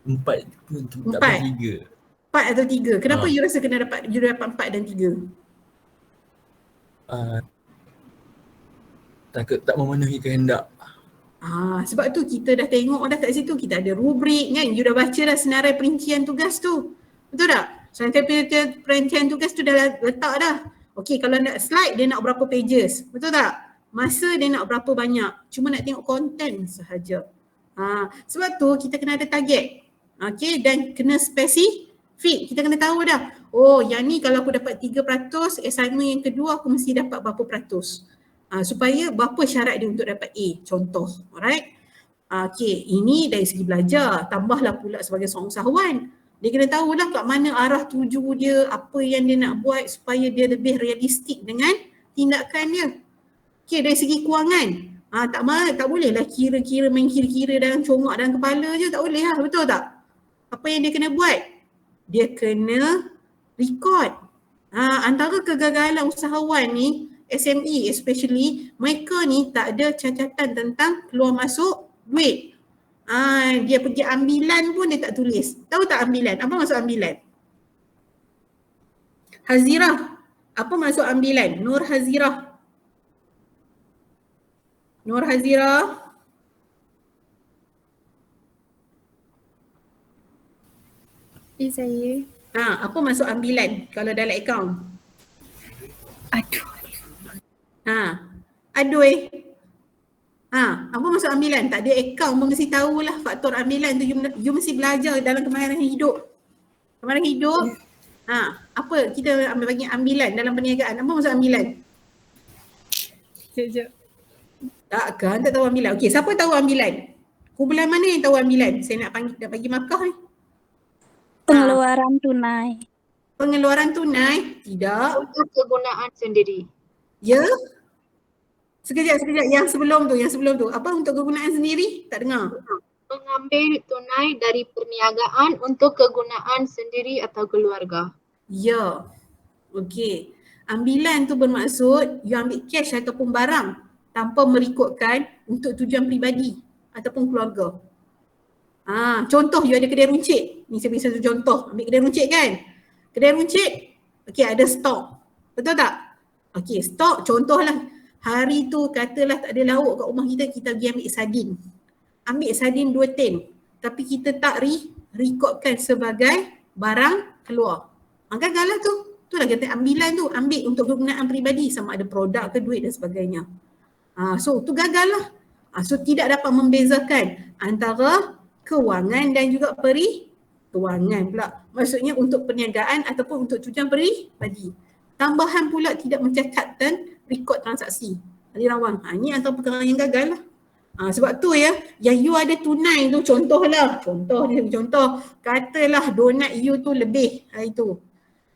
4 tak dapat 3. 4 atau 3. Kenapa you rasa you dapat 4 dan 3? Takut tak memenuhi kehendak. Sebab tu kita dah tengok dah kat situ, kita ada rubrik kan. You dah baca dah senarai perincian tugas tu. Betul tak? Senarai perincian tugas tu dah letak dah. Okay, kalau nak slide dia nak berapa pages. Betul tak? Masa dia nak berapa banyak. Cuma nak tengok konten sahaja. Sebab tu kita kena ada target. Okay, dan kena spesifik. Kita kena tahu dah. Oh, yang ni kalau aku dapat 3%, assignment yang kedua aku mesti dapat berapa peratus. Supaya berapa syarat dia untuk dapat A, contoh. Alright. Okay, ini dari segi belajar. Tambahlah pula sebagai seorang usahawan. Dia kena tahulah kat mana arah tuju dia, apa yang dia nak buat supaya dia lebih realistik dengan tindakan dia. Okay, dari segi kewangan. Tak boleh lah kira-kira, main kira-kira dalam congak dalam kepala je, tak boleh lah, betul tak? Apa yang dia kena buat? Dia kena record. Antara kegagalan usahawan ni, SME especially, mereka ni tak ada catatan tentang keluar masuk duit. Dia pergi ambilan pun dia tak tulis. Tahu tak ambilan? Apa maksud ambilan? Hazirah. Apa maksud ambilan? Nur Hazirah. Nur Hazirah. Saya. Apa maksud ambilan kalau dalam akaun? Aduh. Apa maksud ambilan? Tak ada akaun pun mesti tahulah faktor ambilan tu. You mesti belajar dalam kemahiran hidup. Kemahiran hidup. Apa kita ambil bagi ambilan dalam perniagaan? Apa maksud ambilan? Sekejap. Takkan tak tahu ambilan. Okey, siapa tahu ambilan? Kumpulan mana yang tahu ambilan? Saya nak bagi markah ni. Pengeluaran tunai. Pengeluaran tunai? Tidak. Untuk kegunaan sendiri. Ya? Sekejap. Yang sebelum tu. Apa untuk kegunaan sendiri? Tak dengar. Mengambil tunai dari perniagaan untuk kegunaan sendiri atau keluarga. Ya. Okey. Ambilan tu bermaksud you ambil cash ataupun barang tanpa merikutkan untuk tujuan peribadi ataupun keluarga. Contoh you ada kedai runcit. Ni saya bagi satu contoh. Ambil kedai runcit kan? Kedai runcit, okey ada stok. Betul tak? Okey, stok contohlah. Hari tu katalah tak ada lauk kat rumah kita, kita pergi ambil sardin. Ambil sardin 2 tin. tapi kita tak rekodkan sebagai barang keluar. Gagal lah tu. Itulah kata ambilan tu, ambil untuk kegunaan peribadi sama ada produk ke duit dan sebagainya. So tu gagal lah. So tidak dapat membezakan antara kewangan dan juga kewangan pula. Maksudnya untuk perniagaan ataupun untuk tujuan peribadi. Tambahan pula tidak mencatatkan rekod transaksi. Ali Rawang. Ini antara perkara yang gagal lah. Sebab tu ya, yang you ada tunai tu contoh katalah donat you tu lebih hari tu.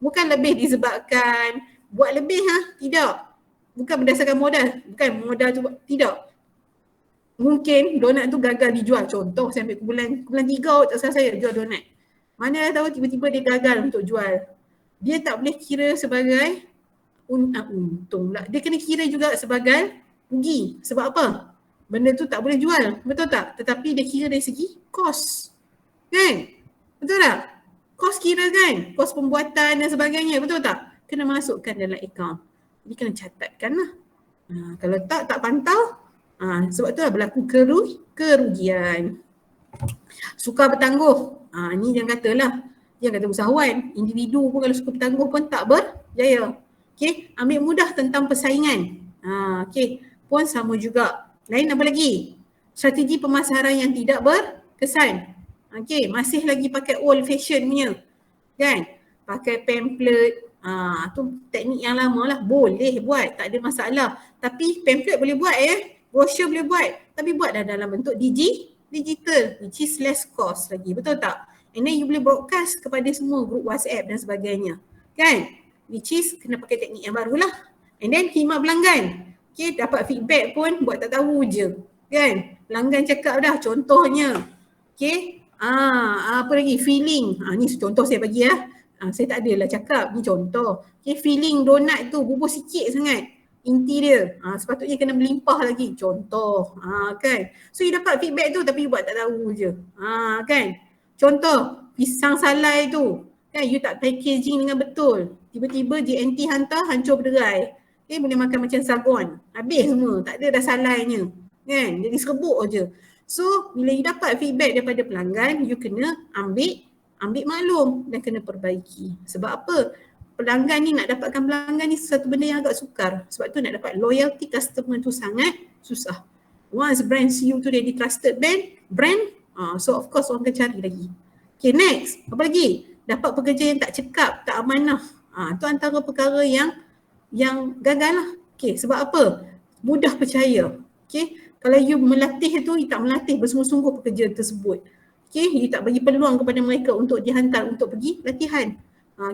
Bukan lebih disebabkan buat lebih tidak. Bukan berdasarkan modal, bukan modal tu tidak. Mungkin donat tu gagal dijual. Contoh saya ambil bulan 3 tak salah saya jual donat. Mana tahu tiba-tiba dia gagal untuk jual. Dia tak boleh kira sebagai untung lah. Dia kena kira juga sebagai rugi. Sebab apa? Benda tu tak boleh jual. Betul tak? Tetapi dia kira dari segi kos. Kan? Betul tak? Kos kira kan? Kos pembuatan dan sebagainya. Betul tak? Kena masukkan dalam akaun. Jadi kena catatkan lah. Kalau tak pantau. Sebab tu lah berlaku kerugian. Suka bertangguh. Ni jangan katalah. Jangan kata usahawan. Individu pun kalau suka bertangguh pun tak berjaya. Okay. Ambil mudah tentang persaingan. Okay. Pun sama juga. Lain apa lagi? Strategi pemasaran yang tidak berkesan. Okay. Masih lagi pakai old fashion punya. Kan? Pakai pamphlet. Tu teknik yang lama lah. Boleh buat. Tak ada masalah. Tapi pamphlet boleh buat brochure boleh buat. Tapi buat dah dalam bentuk digital. Which is less cost lagi. Betul tak? And then you boleh broadcast kepada semua grup WhatsApp dan sebagainya. Kan? Which is kena pakai teknik yang barulah. And then khidmat pelanggan. Okay, dapat feedback pun buat tak tahu je. Kan? Pelanggan cakap dah contohnya. Okay. Apa lagi? Feeling. Ni contoh saya bagi saya tak adalah cakap. Ni contoh. Okay, feeling donat tu bubur sikit sangat. Inti dia. Sepatutnya kena melimpah lagi. Contoh. Kan? So you dapat feedback tu tapi you buat tak tahu je. Kan? Contoh. Pisang salai tu. Kan? You tak packaging dengan betul. Tiba-tiba JNT hantar hancur berderai. Okay, boleh makan macam sagon. Habis semua. Tak ada dah salainya. Kan? Jadi serbuk je. So, bila you dapat feedback daripada pelanggan, you kena ambil maklum dan kena perbaiki. Sebab apa? Pelanggan ni nak dapatkan pelanggan ni satu benda yang agak sukar. Sebab tu nak dapat loyalty customer tu sangat susah. Once brand you tu jadi trusted brand, so of course orang akan cari lagi. Okay, next. Apa lagi? Dapat pekerja yang tak cekap, tak amanah. Tu antara perkara yang gagal lah. Okay, sebab apa? Mudah percaya. Okay, kalau you melatih tu, you tak melatih bersungguh-sungguh pekerja tersebut. Okay, you tak bagi peluang kepada mereka untuk dihantar untuk pergi latihan.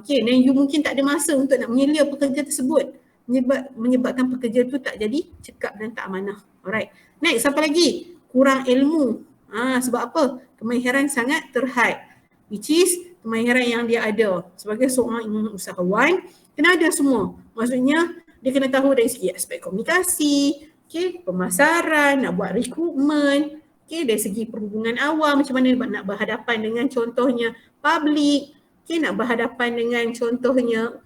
Okay, dan you mungkin tak ada masa untuk nak menyelia pekerja tersebut. Menyebabkan pekerja tu tak jadi cekap dan tak amanah. Alright. Next, apa lagi? Kurang ilmu. Sebab apa? Kemahiran sangat terhad. Which is kemahiran yang dia ada. Sebagai seorang usahawan, kena ada semua. Maksudnya, dia kena tahu dari segi aspek komunikasi, okay, pemasaran, nak buat rekrutmen, okay, dari segi perhubungan awam, macam mana nak berhadapan dengan contohnya public, okay, nak berhadapan dengan contohnya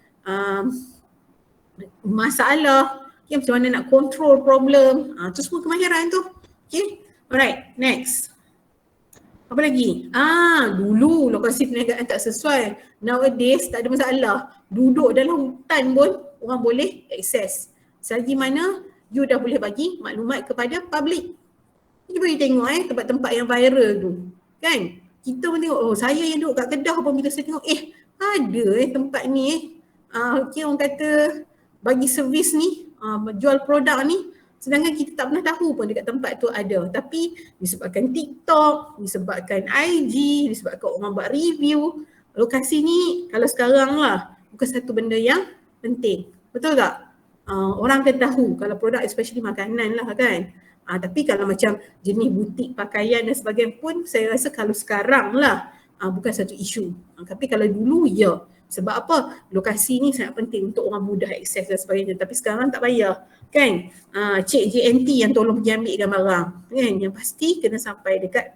masalah, okay, macam mana nak control problem, tu semua kemahiran tu. Okay, alright, next. Apa lagi? Dulu lokasi perniagaan tak sesuai. Nowadays tak ada masalah. Duduk dalam hutan pun orang boleh akses. Selagi mana you dah boleh bagi maklumat kepada public. Cuba you tengok tempat-tempat yang viral tu. Kan? Kita pun tengok, saya yang duduk kat Kedah pun bila saya tengok, ada tempat ni okay, orang kata bagi servis ni, jual produk ni. Sedangkan kita tak pernah tahu pun dekat tempat tu ada. Tapi disebabkan TikTok, disebabkan IG, disebabkan orang buat review, lokasi ni kalau sekarang lah bukan satu benda yang penting. Betul tak? Orang akan tahu kalau produk especially makanan lah kan. Tapi kalau macam jenis butik pakaian dan sebagainya pun saya rasa kalau sekarang lah bukan satu isu. Tapi kalau dulu ya. Sebab apa? Lokasi ni sangat penting untuk orang mudah akses dan sebagainya. Tapi sekarang tak payah. Kan? Cik JNT yang tolong pergi ambilkan barang. Kan? Yang pasti kena sampai dekat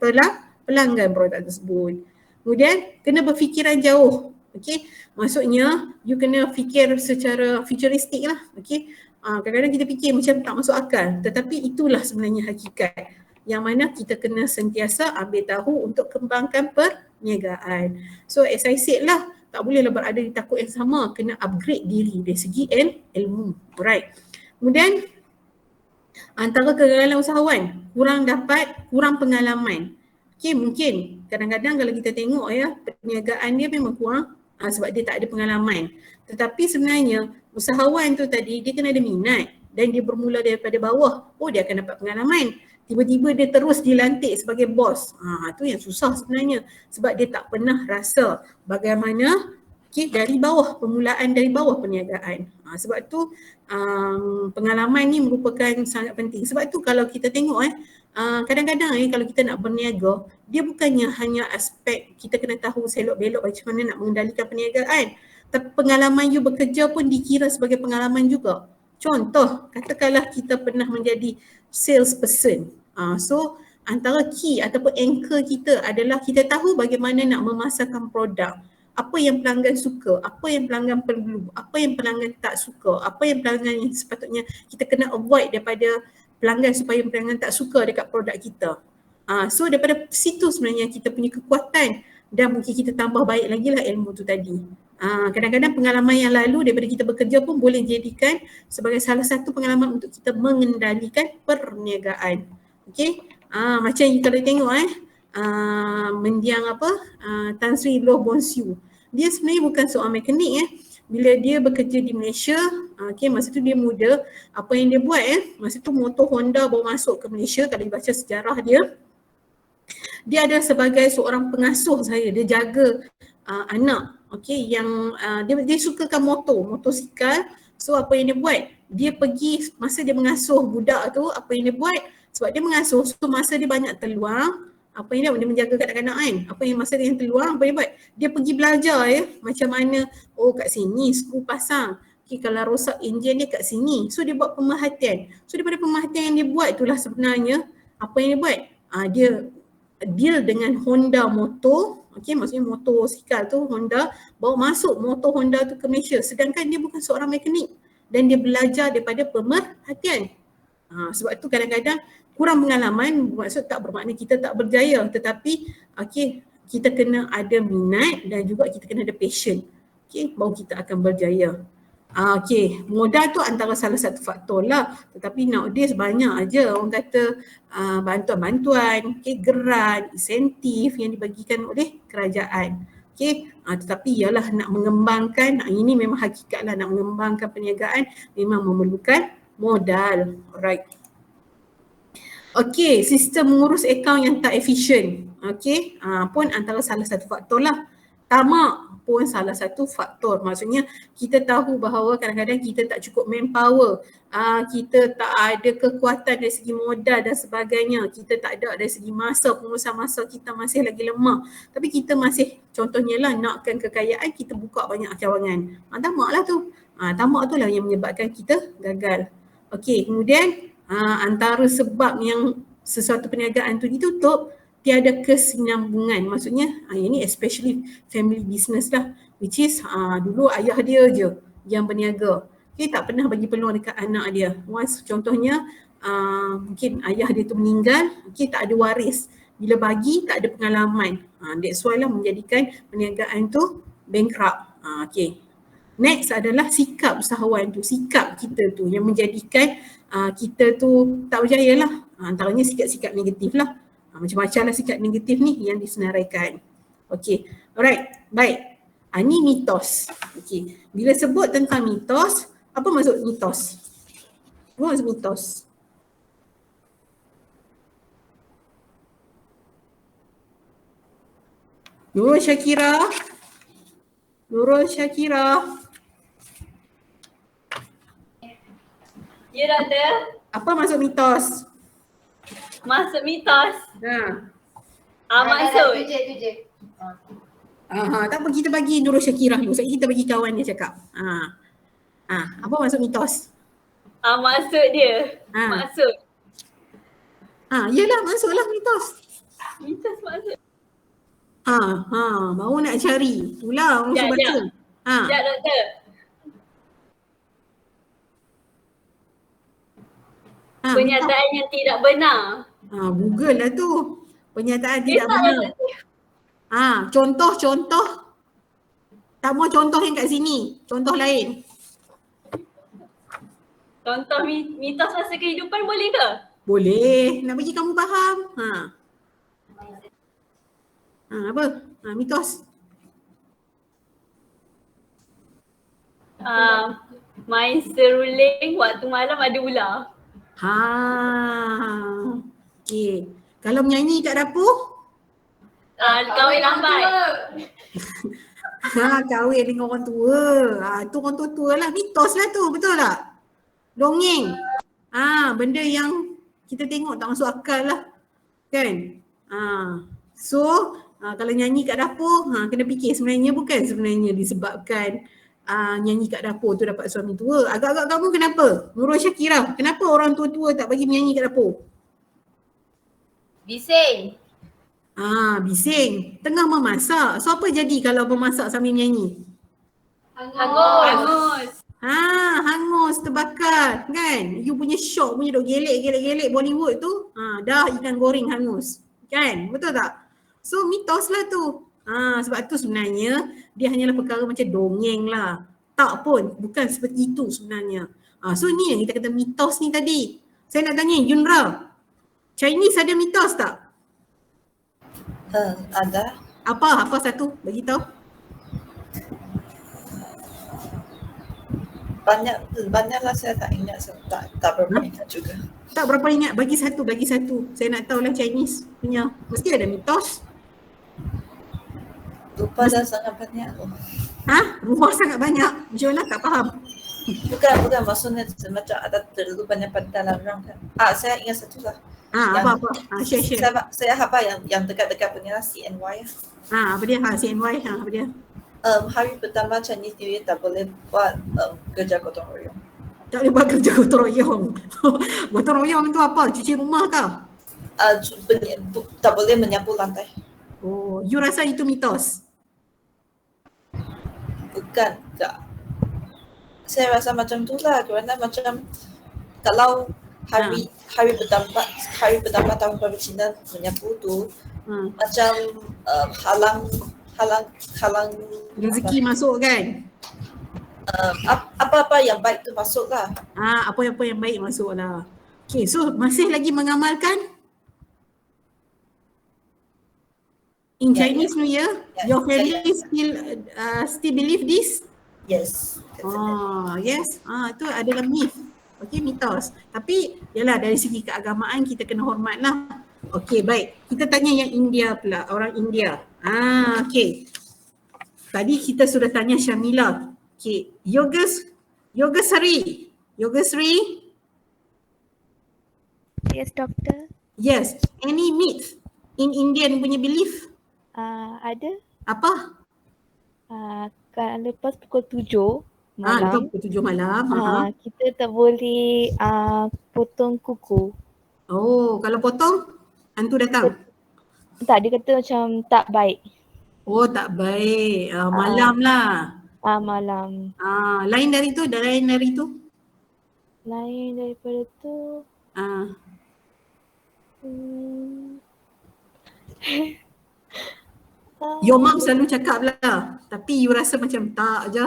pelanggan produk tersebut. Kemudian kena berfikiran jauh. Okay? Maksudnya you kena fikir secara futuristik lah. Okay? Kadang-kadang kita fikir macam tak masuk akal. Tetapi itulah sebenarnya hakikat. yang mana kita kena sentiasa ambil tahu untuk kembangkan perniagaan. So as I said lah, tak bolehlah berada di takut yang sama, kena upgrade diri dari segi ilmu. Alright. Kemudian antara kegagalan usahawan, kurang pengalaman. Okay, mungkin kadang-kadang kalau kita tengok ya, perniagaan dia memang kurang sebab dia tak ada pengalaman. Tetapi sebenarnya usahawan tu tadi dia kena ada minat dan dia bermula daripada bawah. Oh, dia akan dapat pengalaman. Tiba-tiba dia terus dilantik sebagai bos. Tu yang susah sebenarnya sebab dia tak pernah rasa bagaimana dari bawah, permulaan dari bawah perniagaan. Sebab tu pengalaman ni merupakan sangat penting. Sebab tu kalau kita tengok kadang-kadang kalau kita nak berniaga, dia bukannya hanya aspek kita kena tahu selok-belok macam mana nak mengendalikan perniagaan. Tapi pengalaman you bekerja pun dikira sebagai pengalaman juga. Contoh, katakanlah kita pernah menjadi salesperson. So antara key ataupun anchor kita adalah kita tahu bagaimana nak memasarkan produk. Apa yang pelanggan suka, apa yang pelanggan perlu, apa yang pelanggan tak suka, apa yang pelanggan yang sepatutnya kita kena avoid daripada pelanggan supaya pelanggan tak suka dekat produk kita. So daripada situ sebenarnya kita punya kekuatan dan mungkin kita tambah baik lagi lah ilmu tu tadi. Kadang-kadang pengalaman yang lalu daripada kita bekerja pun boleh jadikan sebagai salah satu pengalaman untuk kita mengendalikan perniagaan. Okay, macam you kalau tengok mendiang Tan Sri Loh Bon Siew. Dia sebenarnya bukan seorang mekanik Bila dia bekerja di Malaysia, masa tu dia muda, apa yang dia buat masa tu motor Honda baru masuk ke Malaysia. Kalau dibaca sejarah dia adalah sebagai seorang pengasuh saya. Dia jaga anak, yang dia sukakan motosikal. So apa yang dia buat? Dia pergi masa dia mengasuh budak tu, apa yang dia buat? Sebab dia mengasuh, so masa dia banyak terluang, apa yang dia menjaga kanak-kanak kan. Apa yang masa dia yang terluang, apa yang buat? Dia pergi belajar macam mana, kat sini skru pasang. Kalau rosak enjin dia kat sini. So dia buat pemerhatian. So daripada pemerhatian yang dia buat itulah sebenarnya, apa yang dia buat? Dia deal dengan Honda motor, maksudnya motosikal tu Honda, bawa masuk motor Honda tu ke Malaysia. Sedangkan dia bukan seorang mekanik dan dia belajar daripada pemerhatian. Sebab tu kadang-kadang kurang pengalaman maksud tak bermakna kita tak berjaya, tetapi kita kena ada minat dan juga kita kena ada passion. Baru kita akan berjaya. Modal tu antara salah satu faktor lah, tetapi nowadays banyak aja orang kata bantuan-bantuan, geran, insentif yang dibagikan oleh kerajaan. Tetapi ialah nak mengembangkan, ini memang hakikat lah, nak mengembangkan perniagaan memang memerlukan modal. Alright. Sistem mengurus akaun yang tak efisien. Pun antara salah satu faktor lah. Tamak pun salah satu faktor. Maksudnya kita tahu bahawa kadang-kadang kita tak cukup manpower. Kita tak ada kekuatan dari segi modal dan sebagainya. Kita tak ada dari segi masa, pengurusan masa kita masih lagi lemah. Tapi kita masih, contohnya lah, nakkan kekayaan, kita buka banyak cawangan. Tamak lah tu. Tamak tu lah yang menyebabkan kita gagal. Kemudian antara sebab yang sesuatu perniagaan tu ditutup, tiada kesinambungan. Maksudnya ini especially family business lah, which is dulu ayah dia je yang berniaga. Tak pernah bagi peluang dekat anak dia. Once contohnya mungkin ayah dia tu meninggal, tak ada waris. Bila bagi tak ada pengalaman. That's why lah menjadikan perniagaan tu bankrupt. Next adalah sikap usahawan tu, sikap kita tu yang menjadikan kita tu tak berjaya lah. Antaranya sikap-sikap negatif lah. Macam-macam lah sikap negatif ni yang disenaraikan. Alright, baik. Ni mitos. Bila sebut tentang mitos, apa maksud mitos? Apa maksud mitos? Nurul Syakira. Ya, Doktor. Apa maksud mitos? Masuk mitos. Maksud. Tu je. Tak apa, kita bagi Nurul Syakirah dulu. Sebab kita bagi kawan dia cakap. Apa maksud mitos? Maksud dia. Maksud. Yelah, maksudlah mitos. Mitos maksud. Baru nak cari. Itulah orang suruh baca. Sekejap, Doktor. Pernyataan yang tidak benar. Google lah tu. Pernyataan tidak benar. Contoh. Tak mau contoh yang kat sini. Contoh lain. Contoh mitos masa kehidupan boleh ke? Boleh. Nak bagi kamu faham. Apa? Mitos. Main seruling waktu malam ada ular. Okay. Kalau menyanyi kat dapur? Kahwin lambat. Kahwin dengan orang tua. Tu orang tua lah. Mitos lah tu. Betul tak? Dongeng. Benda yang kita tengok tak masuk akal lah. Kan? So, kalau nyanyi kat dapur, kena fikir sebenarnya disebabkan nyanyi kat dapur tu dapat suami tua. Agak-agak kamu kenapa? Nurul Syakira, kenapa orang tua-tua tak bagi menyanyi kat dapur? Bising. Bising. Tengah memasak. So apa jadi kalau memasak sambil menyanyi? Hangus. Hangus, terbakar kan? You punya shock punya duk gelek Bollywood tu, dah ikan goreng hangus. Kan? Betul tak? So mitos lah tu. Sebab tu sebenarnya dia hanyalah perkara macam dongeng lah. Tak pun, bukan seperti itu sebenarnya. So ni yang kita kata mitos ni tadi. Saya nak tanya Yunra, Chinese ada mitos tak? Ada. Apa satu? Bagi tahu. Banyaklah saya tak ingat, tak berapa ingat juga. Tak berapa ingat, bagi satu. Saya nak tahu lah Chinese punya. Mesti ada mitos. Lupa dah sangat banyak. Lupa sangat banyak. Macam mana tak faham? Bukan maksudnya macam ada terlalu banyak pantalan orang kan. Saya ingat satu lah. Apa? Share. Saya hafal yang dekat-dekat punya CNY. Apa dia? CNY, apa dia? Hari pertama Chinese New Year tak boleh buat kerja gotong royong. Tak boleh buat kerja gotong royong. Gotong royong tu apa? Cuci rumah kah? Tak boleh menyapu lantai. Oh, you rasa itu mitos? Bukan, tak. Saya rasa macam tu lah, kerana macam kalau hari pertama tahun baru Cina menyapu tu macam halang rezeki masuk kan? Apa-apa yang baik tu masuk lah. Apa-apa yang baik masuk lah. Okay, so masih lagi mengamalkan in Chinese New Year? Your family still believe this? Yes. Yes. Itu adalah myth. Okay, mitos. Tapi yalah, dari segi keagamaan kita kena hormat lah. Okay, baik. Kita tanya yang India pula, orang India. Okay. Tadi kita sudah tanya Syamila. Okay, Yogasri. Yes, doktor. Yes. Any myth in Indian punya belief? Ada. Apa? Kan lepas pukul 7 malam. Pukul 7 malam. Kita tak boleh potong kuku. Oh, kalau potong, hantu datang? Tak, dia kata macam tak baik. Oh, tak baik. Malam lah. Malam. Lain dari tu? Lain daripada tu. Your mom selalu cakap lah. Tapi you rasa macam tak je.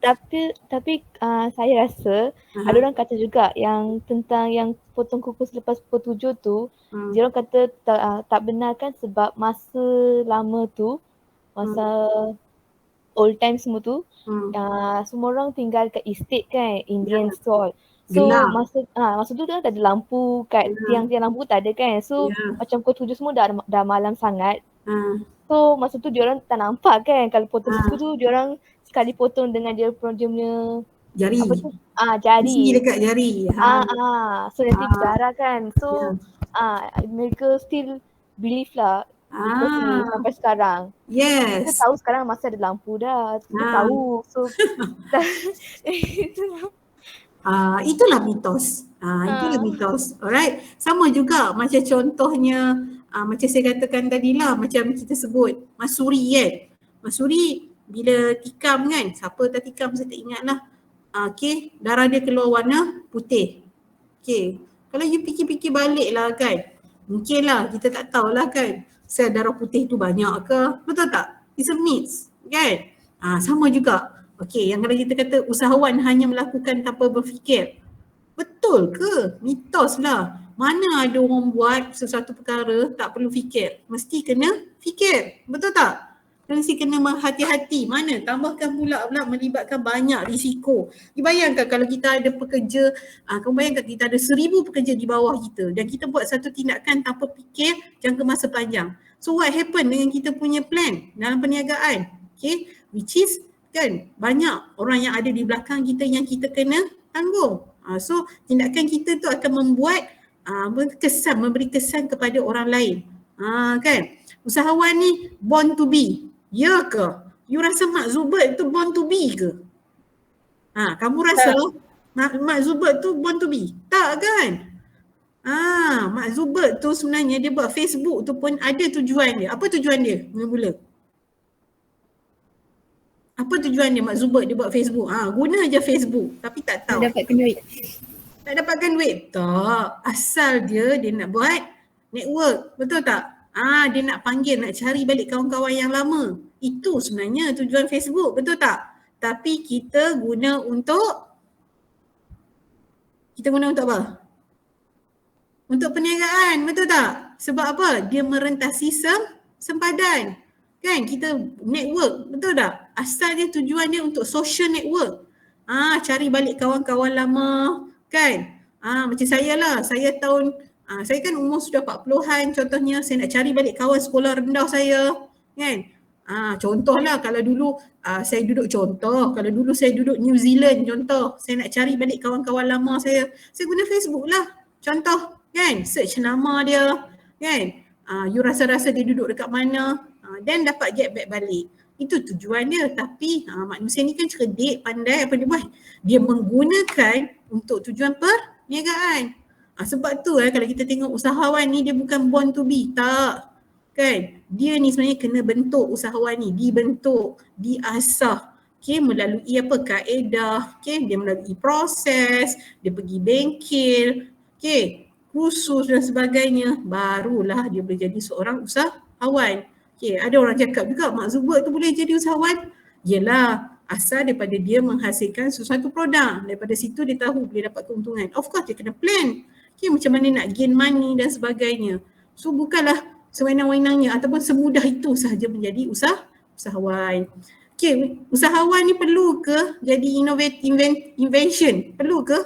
Tapi saya rasa ada orang kata juga yang tentang yang potong kuku selepas pukul 7 tu, dia orang kata tak benar kan, sebab masa lama tu, masa old time semua tu, semua orang tinggal kat estate kan, Indian stall. So masa tu kan tak ada lampu kat tiang-tiang lampu tak ada kan. So macam pukul 7 semua dah malam sangat. So masa tu diorang tak nampak kan, kalau potong kuku tu diorang sekali potong dengan dia punya jari. Apa tu? Jari. Isi dekat jari. So nanti berdarah kan. So mereka still believe lah. Sampai sekarang. Yes. Kita tahu sekarang masih ada lampu dah. Kita tahu. So itulah mitos. Itulah mitos. Alright. Sama juga macam contohnya macam saya katakan tadi lah, macam kita sebut Masuri kan. Masuri bila tikam kan, siapa tak tikam saya tak ingat lah. Okay, darah dia keluar warna putih. Okay, Kalau you fikir-fikir balik lah kan, mungkin lah kita tak tahulah kan sel darah putih tu banyak ke, betul tak? It's a myth kan? Sama juga. Okey, yang kalau kita kata usahawan hanya melakukan tanpa berfikir, betul ke? Mitos lah. Mana ada orang buat sesuatu perkara tak perlu fikir? Mesti kena fikir, betul tak? Mesti kena berhati-hati. Mana? Tambahkan pula melibatkan banyak risiko. Bayangkan kalau kita ada pekerja, kamu bayangkan kita ada 1,000 pekerja di bawah kita dan kita buat satu tindakan tanpa fikir jangka masa panjang. So what happen dengan kita punya plan dalam perniagaan? Okay, which is kan banyak orang yang ada di belakang kita yang kita kena tanggung. So tindakan kita tu akan membuat memberi kesan kepada orang lain. Kan? Usahawan ni born to be. Ya ke? You rasa Mark Zuckerberg tu born to be ke? Kamu rasa Mark Zuckerberg tu born to be? Tak kan? Mark Zuckerberg tu sebenarnya dia buat Facebook tu pun ada tujuan dia. Apa tujuan dia mula-mula? Apa tujuan dia Mark Zuckerberg dia buat Facebook? Guna je Facebook tapi tak tahu. Dapatkan duit. Tak dapatkan duit? Tak. Asal dia nak buat network. Betul tak? Dia nak panggil, nak cari balik kawan-kawan yang lama. Itu sebenarnya tujuan Facebook. Betul tak? Tapi kita guna untuk apa? Untuk perniagaan. Betul tak? Sebab apa? Dia merentasi sempadan. Kan? Kita network. Betul tak? Asal dia tujuan dia untuk social network. Cari balik kawan-kawan lama. Kan? Macam saya lah, saya kan umur sudah 40-an contohnya, saya nak cari balik kawan sekolah rendah saya. Kan? Contohlah kalau dulu saya duduk New Zealand contoh, saya nak cari balik kawan-kawan lama saya guna Facebook lah. Contoh kan, search nama dia kan, you rasa-rasa dia duduk dekat mana, dan dapat get back balik. Itu tujuan dia. Tapi manusia ni kan cerdik, pandai apa dia buat. Dia menggunakan untuk tujuan perniagaan. Sebab tu kalau kita tengok usahawan ni dia bukan born to be. Tak. Kan? Dia ni sebenarnya kena bentuk usahawan ni. Dibentuk, diasah. Okay, melalui apa? Kaedah. Okay, dia melalui proses. Dia pergi bengkel. Okay, kursus dan sebagainya. Barulah dia boleh jadi seorang usahawan. Okay, ada orang cakap juga Mark Zuckerberg tu boleh jadi usahawan. Yelah, asal daripada dia menghasilkan sesuatu produk. Daripada situ dia tahu boleh dapat keuntungan. Of course dia kena plan. Okay, macam mana nak gain money dan sebagainya. So bukanlah sewenang-wenangnya ataupun semudah itu sahaja menjadi usahawan. Okay, usahawan ni perlu ke jadi invention? Perlu ke?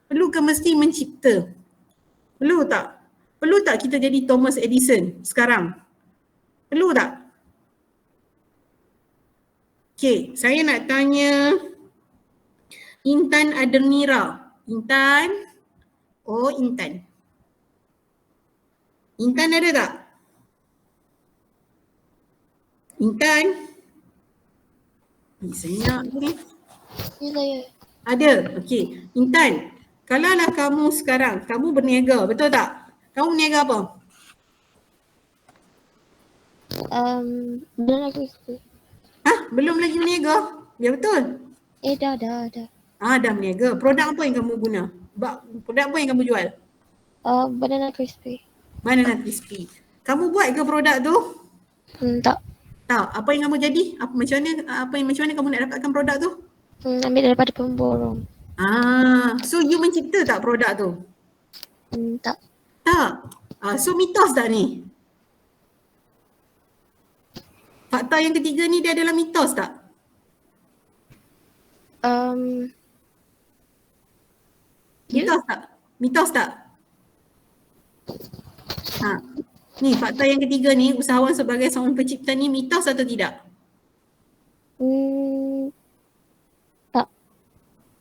Perlu ke mesti mencipta? Perlu tak? Perlu tak kita jadi Thomas Edison sekarang? Perlu tak? Okay, saya nak tanya Intan Adernira. Intan? Oh, Intan. Intan ada tak? Intan? Saya nak ni. Ya. Ada? Okey. Intan, kalaulah kamu sekarang, kamu berniaga, betul tak? Kamu berniaga apa? Belum lagi. Belum lagi berniaga? Ya betul? Dah. Dah berniaga. Produk apa yang kamu guna? Produk apa yang kamu jual? Banana crispy. Banana crispy. Kamu buat ke produk tu? Tak. Tak. Apa yang kamu jadi? Macam mana kamu nak dapatkan produk tu? Ambil daripada pemborong. So you mencipta tak produk tu? Tak. Tak. So mitos tak ni? Fakta yang ketiga ni dia adalah mitos tak? Mitos tak? Mitos tak? Ni fakta yang ketiga ni, usahawan sebagai seorang pencipta ni mitos atau tidak? Tak.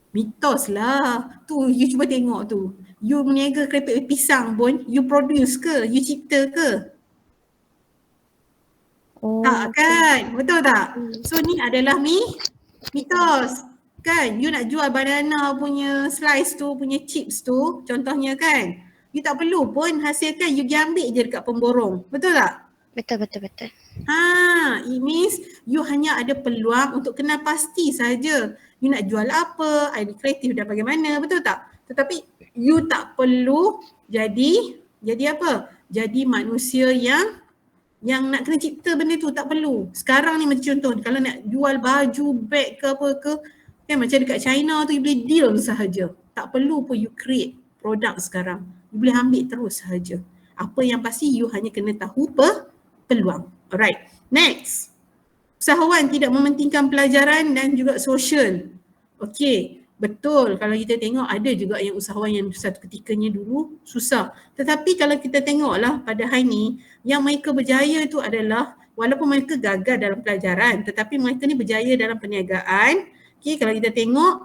Mitos lah. Tu you cuba tengok tu. You meniaga keripik pisang pun, you produce ke? You cipta ke? Tak kan? Betul tak? So ni adalah mitos. Kan? You nak jual banana punya slice tu, punya chips tu, contohnya kan? You tak perlu pun hasilkan, you pergi ambil je dekat pemborong. Betul tak? Betul. It means you hanya ada peluang untuk kenal pasti saja. You nak jual apa, idea kreatif dan bagaimana, betul tak? Tetapi you tak perlu jadi apa? Jadi manusia yang nak kena cipta benda tu, tak perlu. Sekarang ni macam contoh, kalau nak jual baju, beg ke apa ke, kan macam dekat China tu you boleh deal sahaja. Tak perlu pun you create produk sekarang. You boleh ambil terus sahaja. Apa yang pasti you hanya kena tahu peluang. Alright, next. Usahawan tidak mementingkan pelajaran dan juga sosial. Okey, betul, kalau kita tengok ada juga yang usahawan yang satu ketikanya dulu susah. Tetapi kalau kita tengoklah pada hari ni, yang mereka berjaya tu adalah walaupun mereka gagal dalam pelajaran, tetapi mereka ni berjaya dalam perniagaan. Okey, kalau kita tengok,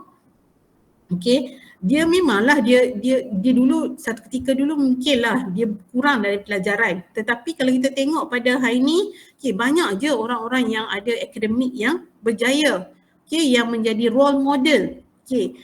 okey, dia memanglah dia dulu satu ketika dulu mungkinlah dia kurang dari pelajaran. Tetapi kalau kita tengok pada hari ni, okey, banyak je orang-orang yang ada akademik yang berjaya. Okey, yang menjadi role model. Okey,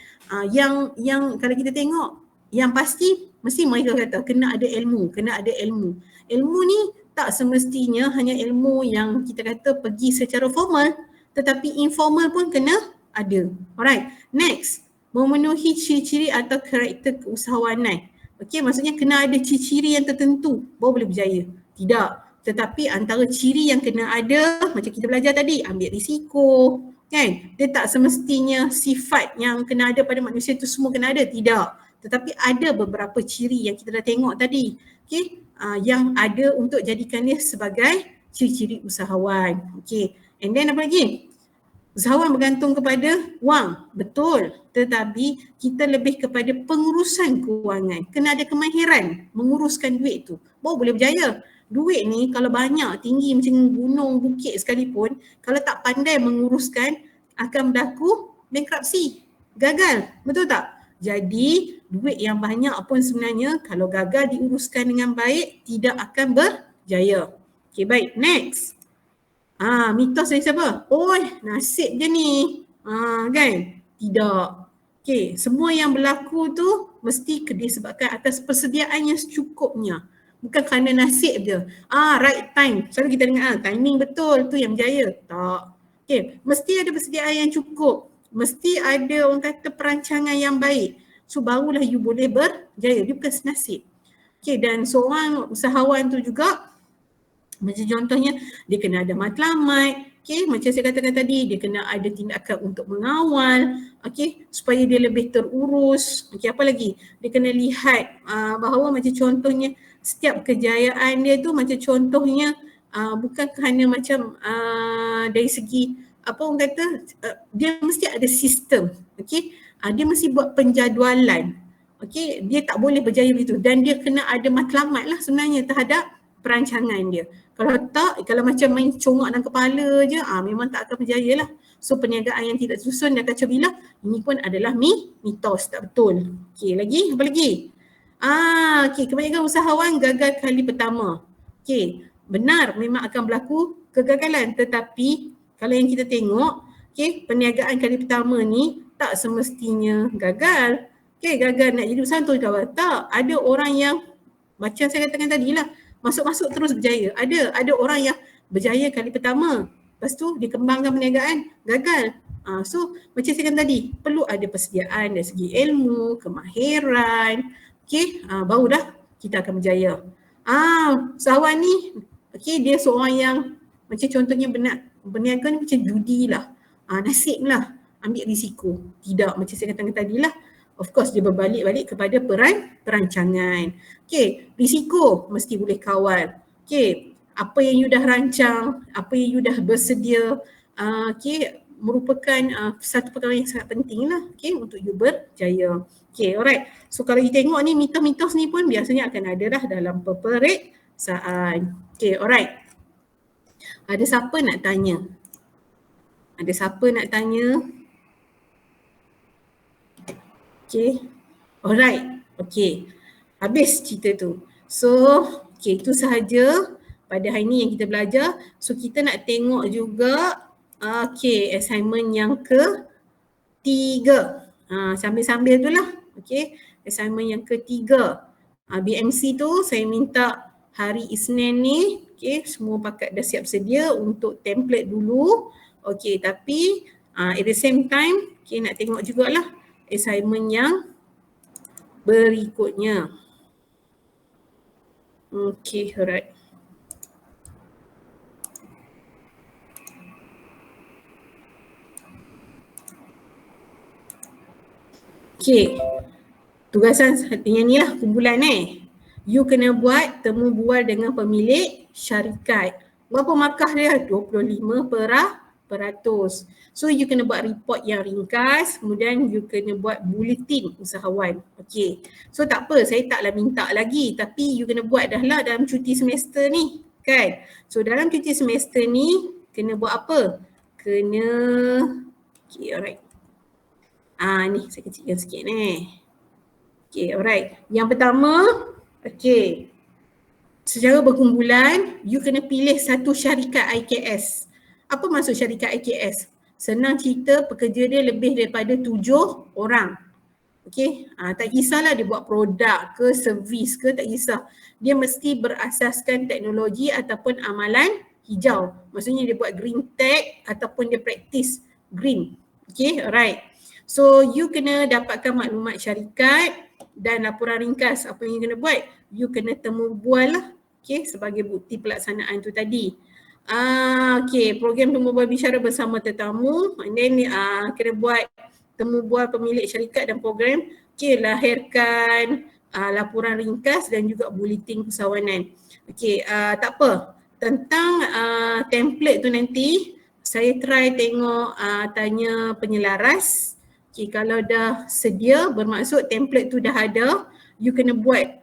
yang kalau kita tengok, yang pasti mesti mereka kata kena ada ilmu, kena ada ilmu. Ilmu ni tak semestinya hanya ilmu yang kita kata pergi secara formal, tetapi informal pun kena ada. Alright, next. Memenuhi ciri-ciri atau karakter keusahawanan. Okey, maksudnya kena ada ciri-ciri yang tertentu baru boleh berjaya. Tidak. Tetapi antara ciri yang kena ada, macam kita belajar tadi, ambil risiko, kan? Dia tak semestinya sifat yang kena ada pada manusia itu semua kena ada. Tidak. Tetapi ada beberapa ciri yang kita dah tengok tadi. Okey, yang ada untuk jadikan dia sebagai ciri-ciri usahawan. Okey. And then apa lagi? Usahawan bergantung kepada wang, betul. Tetapi kita lebih kepada pengurusan kewangan. Kena ada kemahiran menguruskan duit tu, baru boleh berjaya. Duit ni kalau banyak, tinggi macam gunung, bukit sekalipun, kalau tak pandai menguruskan, akan berlaku bankruptcy, gagal, betul tak? Jadi duit yang banyak pun sebenarnya kalau gagal diuruskan dengan baik, tidak akan berjaya. Okay, baik, next. Mitos dari siapa? Oh, nasib je ni. Kan? Tidak. Okay, semua yang berlaku tu mesti disebabkan atas persediaan yang secukupnya. Bukan kerana nasib je. Right time. Selalu kita dengar timing betul tu yang berjaya. Tak. Okay, mesti ada persediaan yang cukup. Mesti ada orang kata perancangan yang baik. So barulah you boleh berjaya. Dia bukan senasib. Okay, dan seorang usahawan tu juga, macam contohnya, dia kena ada matlamat, okay, macam saya katakan tadi, dia kena ada tindakan untuk mengawal, okay, supaya dia lebih terurus. Okay, apa lagi? Dia kena lihat bahawa macam contohnya, setiap kejayaan dia tu macam contohnya bukan kerana macam dari segi, apa orang kata, dia mesti ada sistem, okay, dia mesti buat penjadualan, okay, dia tak boleh berjaya begitu dan dia kena ada matlamat lah sebenarnya terhadap perancangan dia. Kalau tak, kalau macam main congak dalam kepala je, memang tak akan berjaya lah. So perniagaan yang tidak susun dan kacau bilah, ini pun adalah mitos, tak betul. Okay, lagi? Apa lagi? Okay, kebanyakan usahawan gagal kali pertama. Okay, benar memang akan berlaku kegagalan, tetapi kalau yang kita tengok, okay, perniagaan kali pertama ni tak semestinya gagal. Okay, gagal nak jadi usahawan tu kawan. Tak, ada orang yang macam saya katakan tadi lah, masuk-masuk terus berjaya. Ada orang yang berjaya kali pertama, lepas tu dia kembangkan perniagaan, gagal. So macam saya katakan tadi, perlu ada persediaan dari segi ilmu, kemahiran, okay, baru dah kita akan berjaya. Usahawan ni, okay, dia seorang yang macam contohnya berniaga ni macam judi lah, nasib lah, ambil risiko. Tidak, macam saya katakan tadi lah, of course dia berbalik-balik kepada perancangan. Okay, risiko mesti boleh kawal. Okay, apa yang you dah rancang, apa yang you dah bersedia, okay, merupakan satu perkara yang sangat penting lah, okay, untuk you berjaya. Okay, alright. So kalau you tengok ni mitos-mitos ni pun biasanya akan ada dah dalam peperiksaan. Okay, alright. Ada siapa nak tanya? Ada siapa nak tanya? Okay, alright, okay, habis cerita tu. So, okay, itu sahaja pada hari ni yang kita belajar. So, kita nak tengok juga, okay, assignment yang ketiga. Sambil-sambil tu lah, okay, assignment yang ketiga. BMC tu saya minta hari Isnin ni, okay, semua pakat dah siap sedia untuk template dulu. Okay, tapi at the same time, okay, nak tengok jugalah assignment yang berikutnya. Okay, alright. Okay, tugasan yang ni lah kumpulan You kena buat temu bual dengan pemilik syarikat. Berapa markah dia? 25%. So you kena buat report yang ringkas, kemudian you kena buat bulletin usahawan. Okay, so tak apa, saya taklah minta lagi, tapi you kena buat dah lah dalam cuti semester ni kan. So dalam cuti semester ni kena buat apa? Kena, okay, alright. Ni saya kecilkan sikit Okay, alright. Yang pertama, okay, secara berkumpulan, you kena pilih satu syarikat IKS. Apa maksud syarikat IKS? Senang cerita, pekerja dia lebih daripada 7 orang. Okay, tak kisahlah dia buat produk ke, servis ke, tak kisah. Dia mesti berasaskan teknologi ataupun amalan hijau. Maksudnya dia buat green tech ataupun dia praktis green. Okay, alright. So you kena dapatkan maklumat syarikat dan laporan ringkas. Apa yang you kena buat? You kena temu bual lah, okay, sebagai bukti pelaksanaan tu tadi. Okay, program temu bual bicara bersama tetamu, and then kena buat temu bual pemilik syarikat dan program. Okay, lahirkan laporan ringkas dan juga bulletin usahawanan. Okay, tak apa, tentang template tu nanti saya try tengok tanya penyelaras. Okay, kalau dah sedia, bermaksud template tu dah ada, you kena buat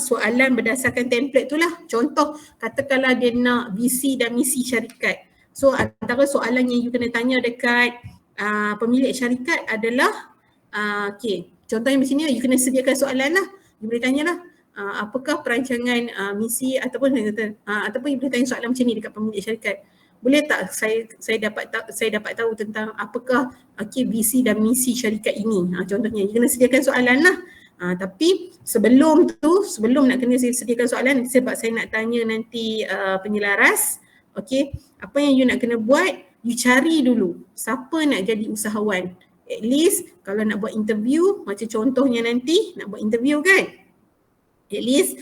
soalan berdasarkan template tu lah. Contoh, katakanlah dia nak visi dan misi syarikat. So antara soalan yang you kena tanya dekat pemilik syarikat adalah, okay, contohnya macam ni, you kena sediakan soalan lah. You boleh tanya lah, apakah perancangan misi ataupun you boleh tanya soalan macam ni dekat pemilik syarikat. Boleh tak saya dapat tahu tentang apakah visi dan misi syarikat ini. Contohnya, you kena sediakan soalan lah. Tapi sebelum nak kena sediakan soalan, sebab saya nak tanya nanti penyelaras, okay, apa yang you nak kena buat, you cari dulu siapa nak jadi usahawan. At least kalau nak buat interview, macam contohnya nanti nak buat interview kan, at least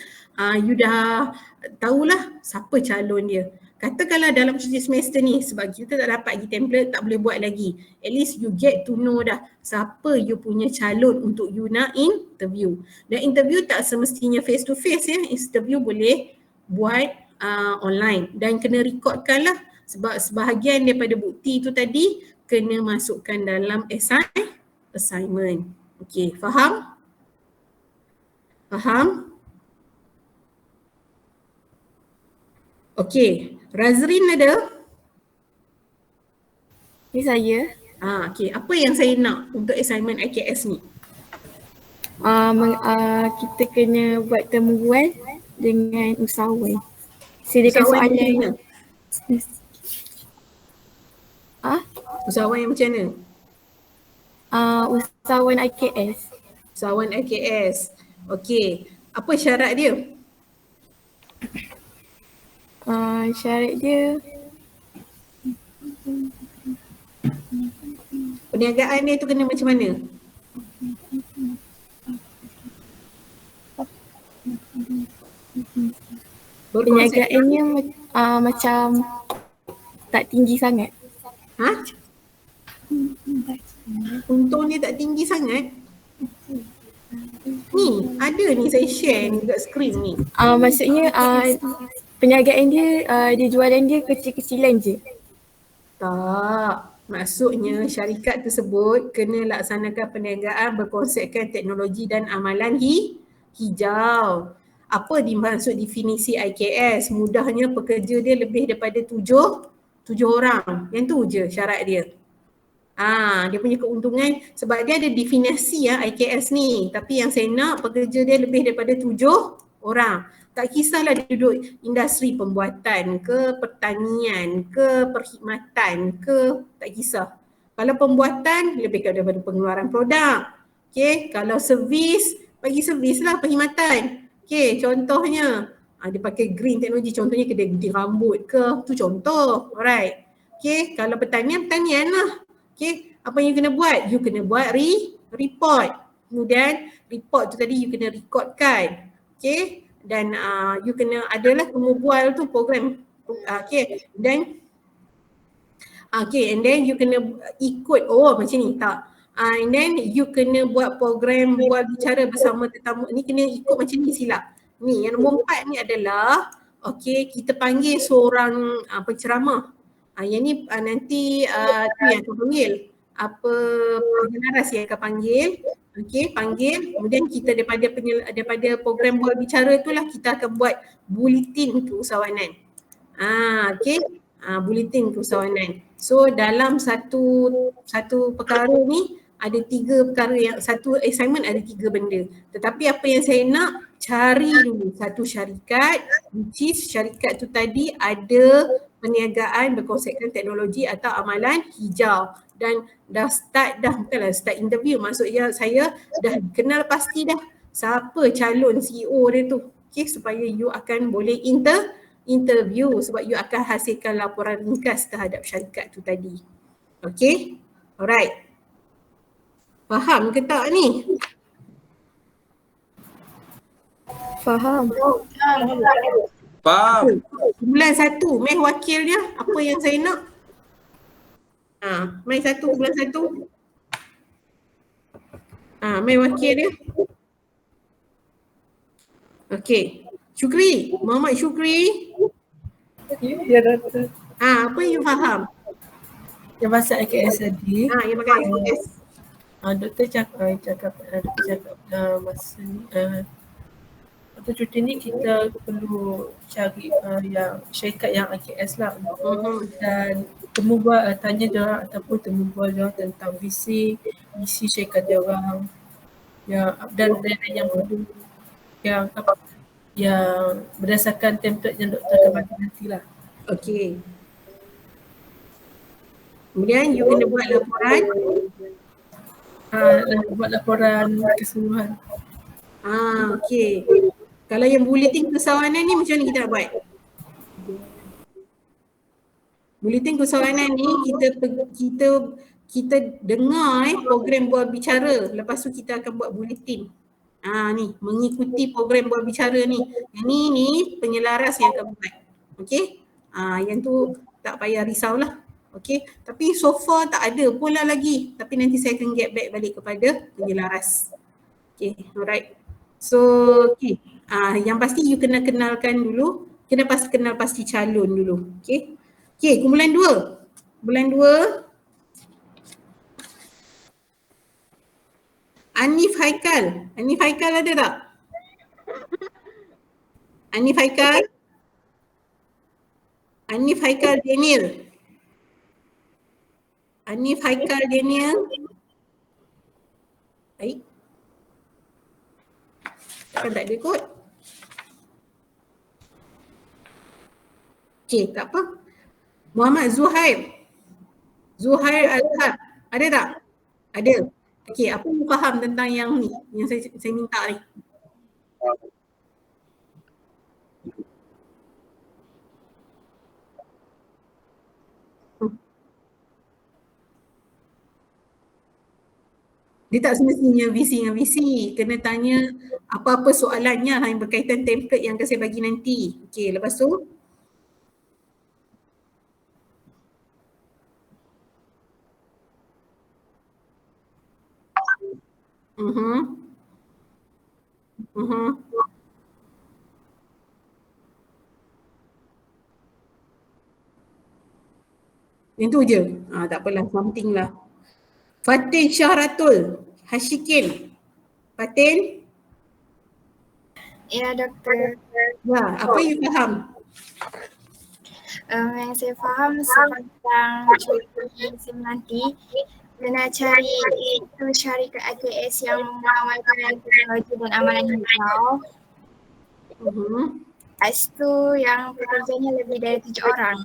you dah tahulah siapa calon dia. Katakanlah dalam cuti semester ni, sebab kita tak dapat lagi template, tak boleh buat lagi. At least you get to know dah siapa you punya calon untuk you nak interview. Dan interview tak semestinya face to face ya, interview boleh buat online dan kena recordkan lah, sebab sebahagian daripada bukti tu tadi kena masukkan dalam assignment. Okay, faham? Faham? Okay, Razrin ada? Ini saya. Okay, apa yang saya nak untuk assignment IKS ni? Kita kena buat temu bual dengan usahawan. Sediakan soalan. Usahawan yang macam mana? Usahawan IKS. Usahawan IKS. Okay, apa syarat dia? Syarat dia perniagaan dia tu kena macam mana? Perniagaannya macam tak tinggi sangat. Untung dia tak tinggi sangat. Ni, ada ni saya share ni dekat screen ni. Maksudnya perniagaan dia, dia jualan dia kecil-kecilan je. Tak, maksudnya syarikat tersebut kena laksanakan perniagaan berkonsepkan teknologi dan amalan hijau. Apa dimaksud definisi IKS? Mudahnya pekerja dia lebih daripada 7 orang. Yang tu je syarat dia. Dia punya keuntungan sebab dia ada definisi IKS ni. Tapi yang saya nak pekerja dia lebih daripada 7 orang. Tak kisahlah dia duduk industri pembuatan ke, pertanian ke, perkhidmatan ke, tak kisah. Kalau pembuatan, lebih daripada pengeluaran produk. Okay, kalau servis, bagi servis lah perkhidmatan. Okay, contohnya, dia pakai green teknologi, contohnya kedai gunting rambut ke, tu contoh. Alright. Okay, kalau pertanian lah. Okay, apa yang you kena buat? You kena buat report. Kemudian report tu tadi you kena recordkan. Okay. Dan you kena adalah temu bual tu program. Okay. Dan okay, and then you kena ikut, macam ni tak. And then you kena buat program bual bicara bersama tetamu. Ni kena ikut macam ni silap. Ni yang nombor 4 ni adalah okay, kita panggil seorang penceramah. Yang ni nanti tu yang akan panggil. Penyenaras yang akan panggil. Okay, panggil. Kemudian kita daripada program bual bicara itulah kita akan buat bulletin keusahawanan. Okay. Bulletin keusahawanan. So dalam satu perkara ni ada 3 perkara yang satu assignment ada 3 benda. Tetapi apa yang saya nak cari dulu satu syarikat which is syarikat tu tadi ada perniagaan berkonsepkan teknologi atau amalan hijau dan bukanlah start interview, maksudnya saya dah kenal pasti dah siapa calon CEO dia tu. Okay, supaya you akan boleh interview sebab you akan hasilkan laporan ringkas terhadap syarikat tu tadi. Okay, alright. Faham ke tak ni? Faham. Faham. Bulan 1, Meh wakil dia, apa yang saya nak? Meh 1, bulan 1. Meh wakil dia. Okay. Syukri, Muhammad Syukri. Ya, doktor. Apa yang you faham? Yang pasal AKS tadi. Yang pakai AKS. Doktor cakap masa ni waktu cuti ni kita perlu cari yang syarikat yang AKS lah dan tanya diorang ataupun temu bual diorang tentang visi syarikat diorang dan yang perlu yang berdasarkan template yang doktor akan bagi nantilah. Okey. Kemudian you kena buat laporan. Buat laporan keseluruhan. Okey. Kalau yang bulletin keusahawanan ni macam mana kita nak buat? Bulletin keusahawanan ni kita dengar program bual bicara, lepas tu kita akan buat bulletin. Ni mengikuti program bual bicara ni. Yang ni penyelaras yang akan buat. Okey? Yang tu tak payah risaulah. Okey, tapi so far tak ada pula lagi. Tapi nanti saya akan get back balik kepada penyelaras. Okey, alright. So, okey. Yang pasti you kena kenalkan dulu. Kena kenal pasti calon dulu. Okey. Okey, kumpulan 2. Bulan 2. Anif Haikal. Anif Haikal ada tak? Anif Haikal? Anif Haikal Daniel. Anif Haikal Daniel. Baik. Takkan tak ada kot. Okey, tak apa. Muhammad Zuhair. Zuhair Al-Hab. Ada tak? Ada. Okey, apa you faham tentang yang ni? Yang saya minta ni. Dia tak semestinya visi dengan visi. Kena tanya apa-apa soalannya yang berkaitan template yang akan saya bagi nanti. Okey, lepas tu. Yang tu je. Tak apalah, something lah. Fatin Syahratul Hashikin. Fatin? Ya, doktor. Ya, apa you faham? Yang saya faham tentang cuti SIM nanti, kena cari itu syarikat AKS yang mengamalkan teknologi dan amalan hijau. Lepas tu yang pekerjanya lebih dari 7 orang.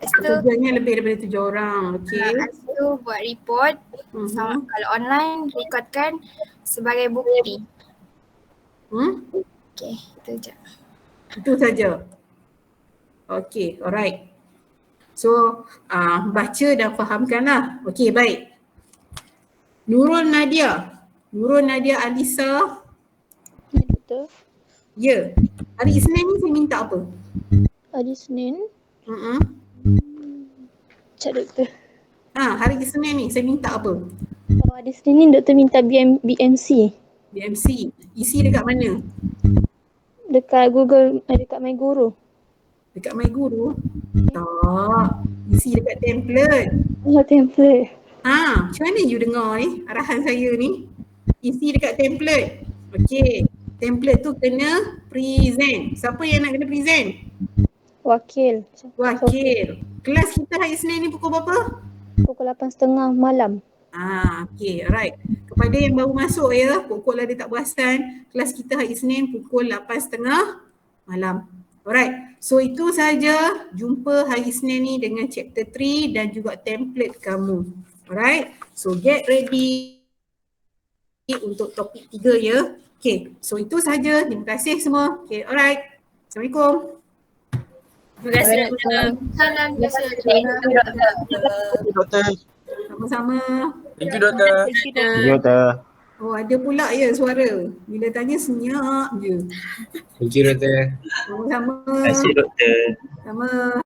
Pekerjanya lebih daripada 7 orang. Okey. Lepas tu buat report. Kalau online, rekodkan sebagai bukti. Okey, itu je. Itu saja. Okey, alright. So, baca dan fahamkanlah. Okey, baik. Nurul Nadia. Nurul Nadia Alisa. Doktor. Ya. Hari Isnin ni saya minta apa? Hari Senin. Cak doktor. Hari Isnin ni saya minta apa? Hari Senin ni doktor minta BMC. BMC. Isi dekat mana? Dekat Google, dekat My Guru. Dekat My Guru? Tak. Isi dekat template. Oh, template. Macam mana you dengar ni arahan saya ni? Isi dekat template. Okey. Template tu kena present. Siapa yang nak kena present? Wakil. Wakil. Kelas kita hari Isnin ni pukul berapa? Pukul 8.30 malam. Okey, alright. Kepada yang baru masuk ya, pokok lah dia tak perasan, kelas kita hari Isnin pukul 8.30 malam. Alright, so itu saja jumpa hari Isnin ni dengan chapter 3 dan juga template kamu. Alright, so get ready untuk topik 3 ya. Okay, so itu saja. Terima kasih semua. Okay, alright. Assalamualaikum. Terima kasih doktor. Salam. Terima kasih Doktor. Sama-sama. Thank you doktor. Thank you, Doktor. Oh, ada pula ya suara. Bila tanya senyap je. Thank you doktor. Sama-sama. Terima kasih doktor. Sama.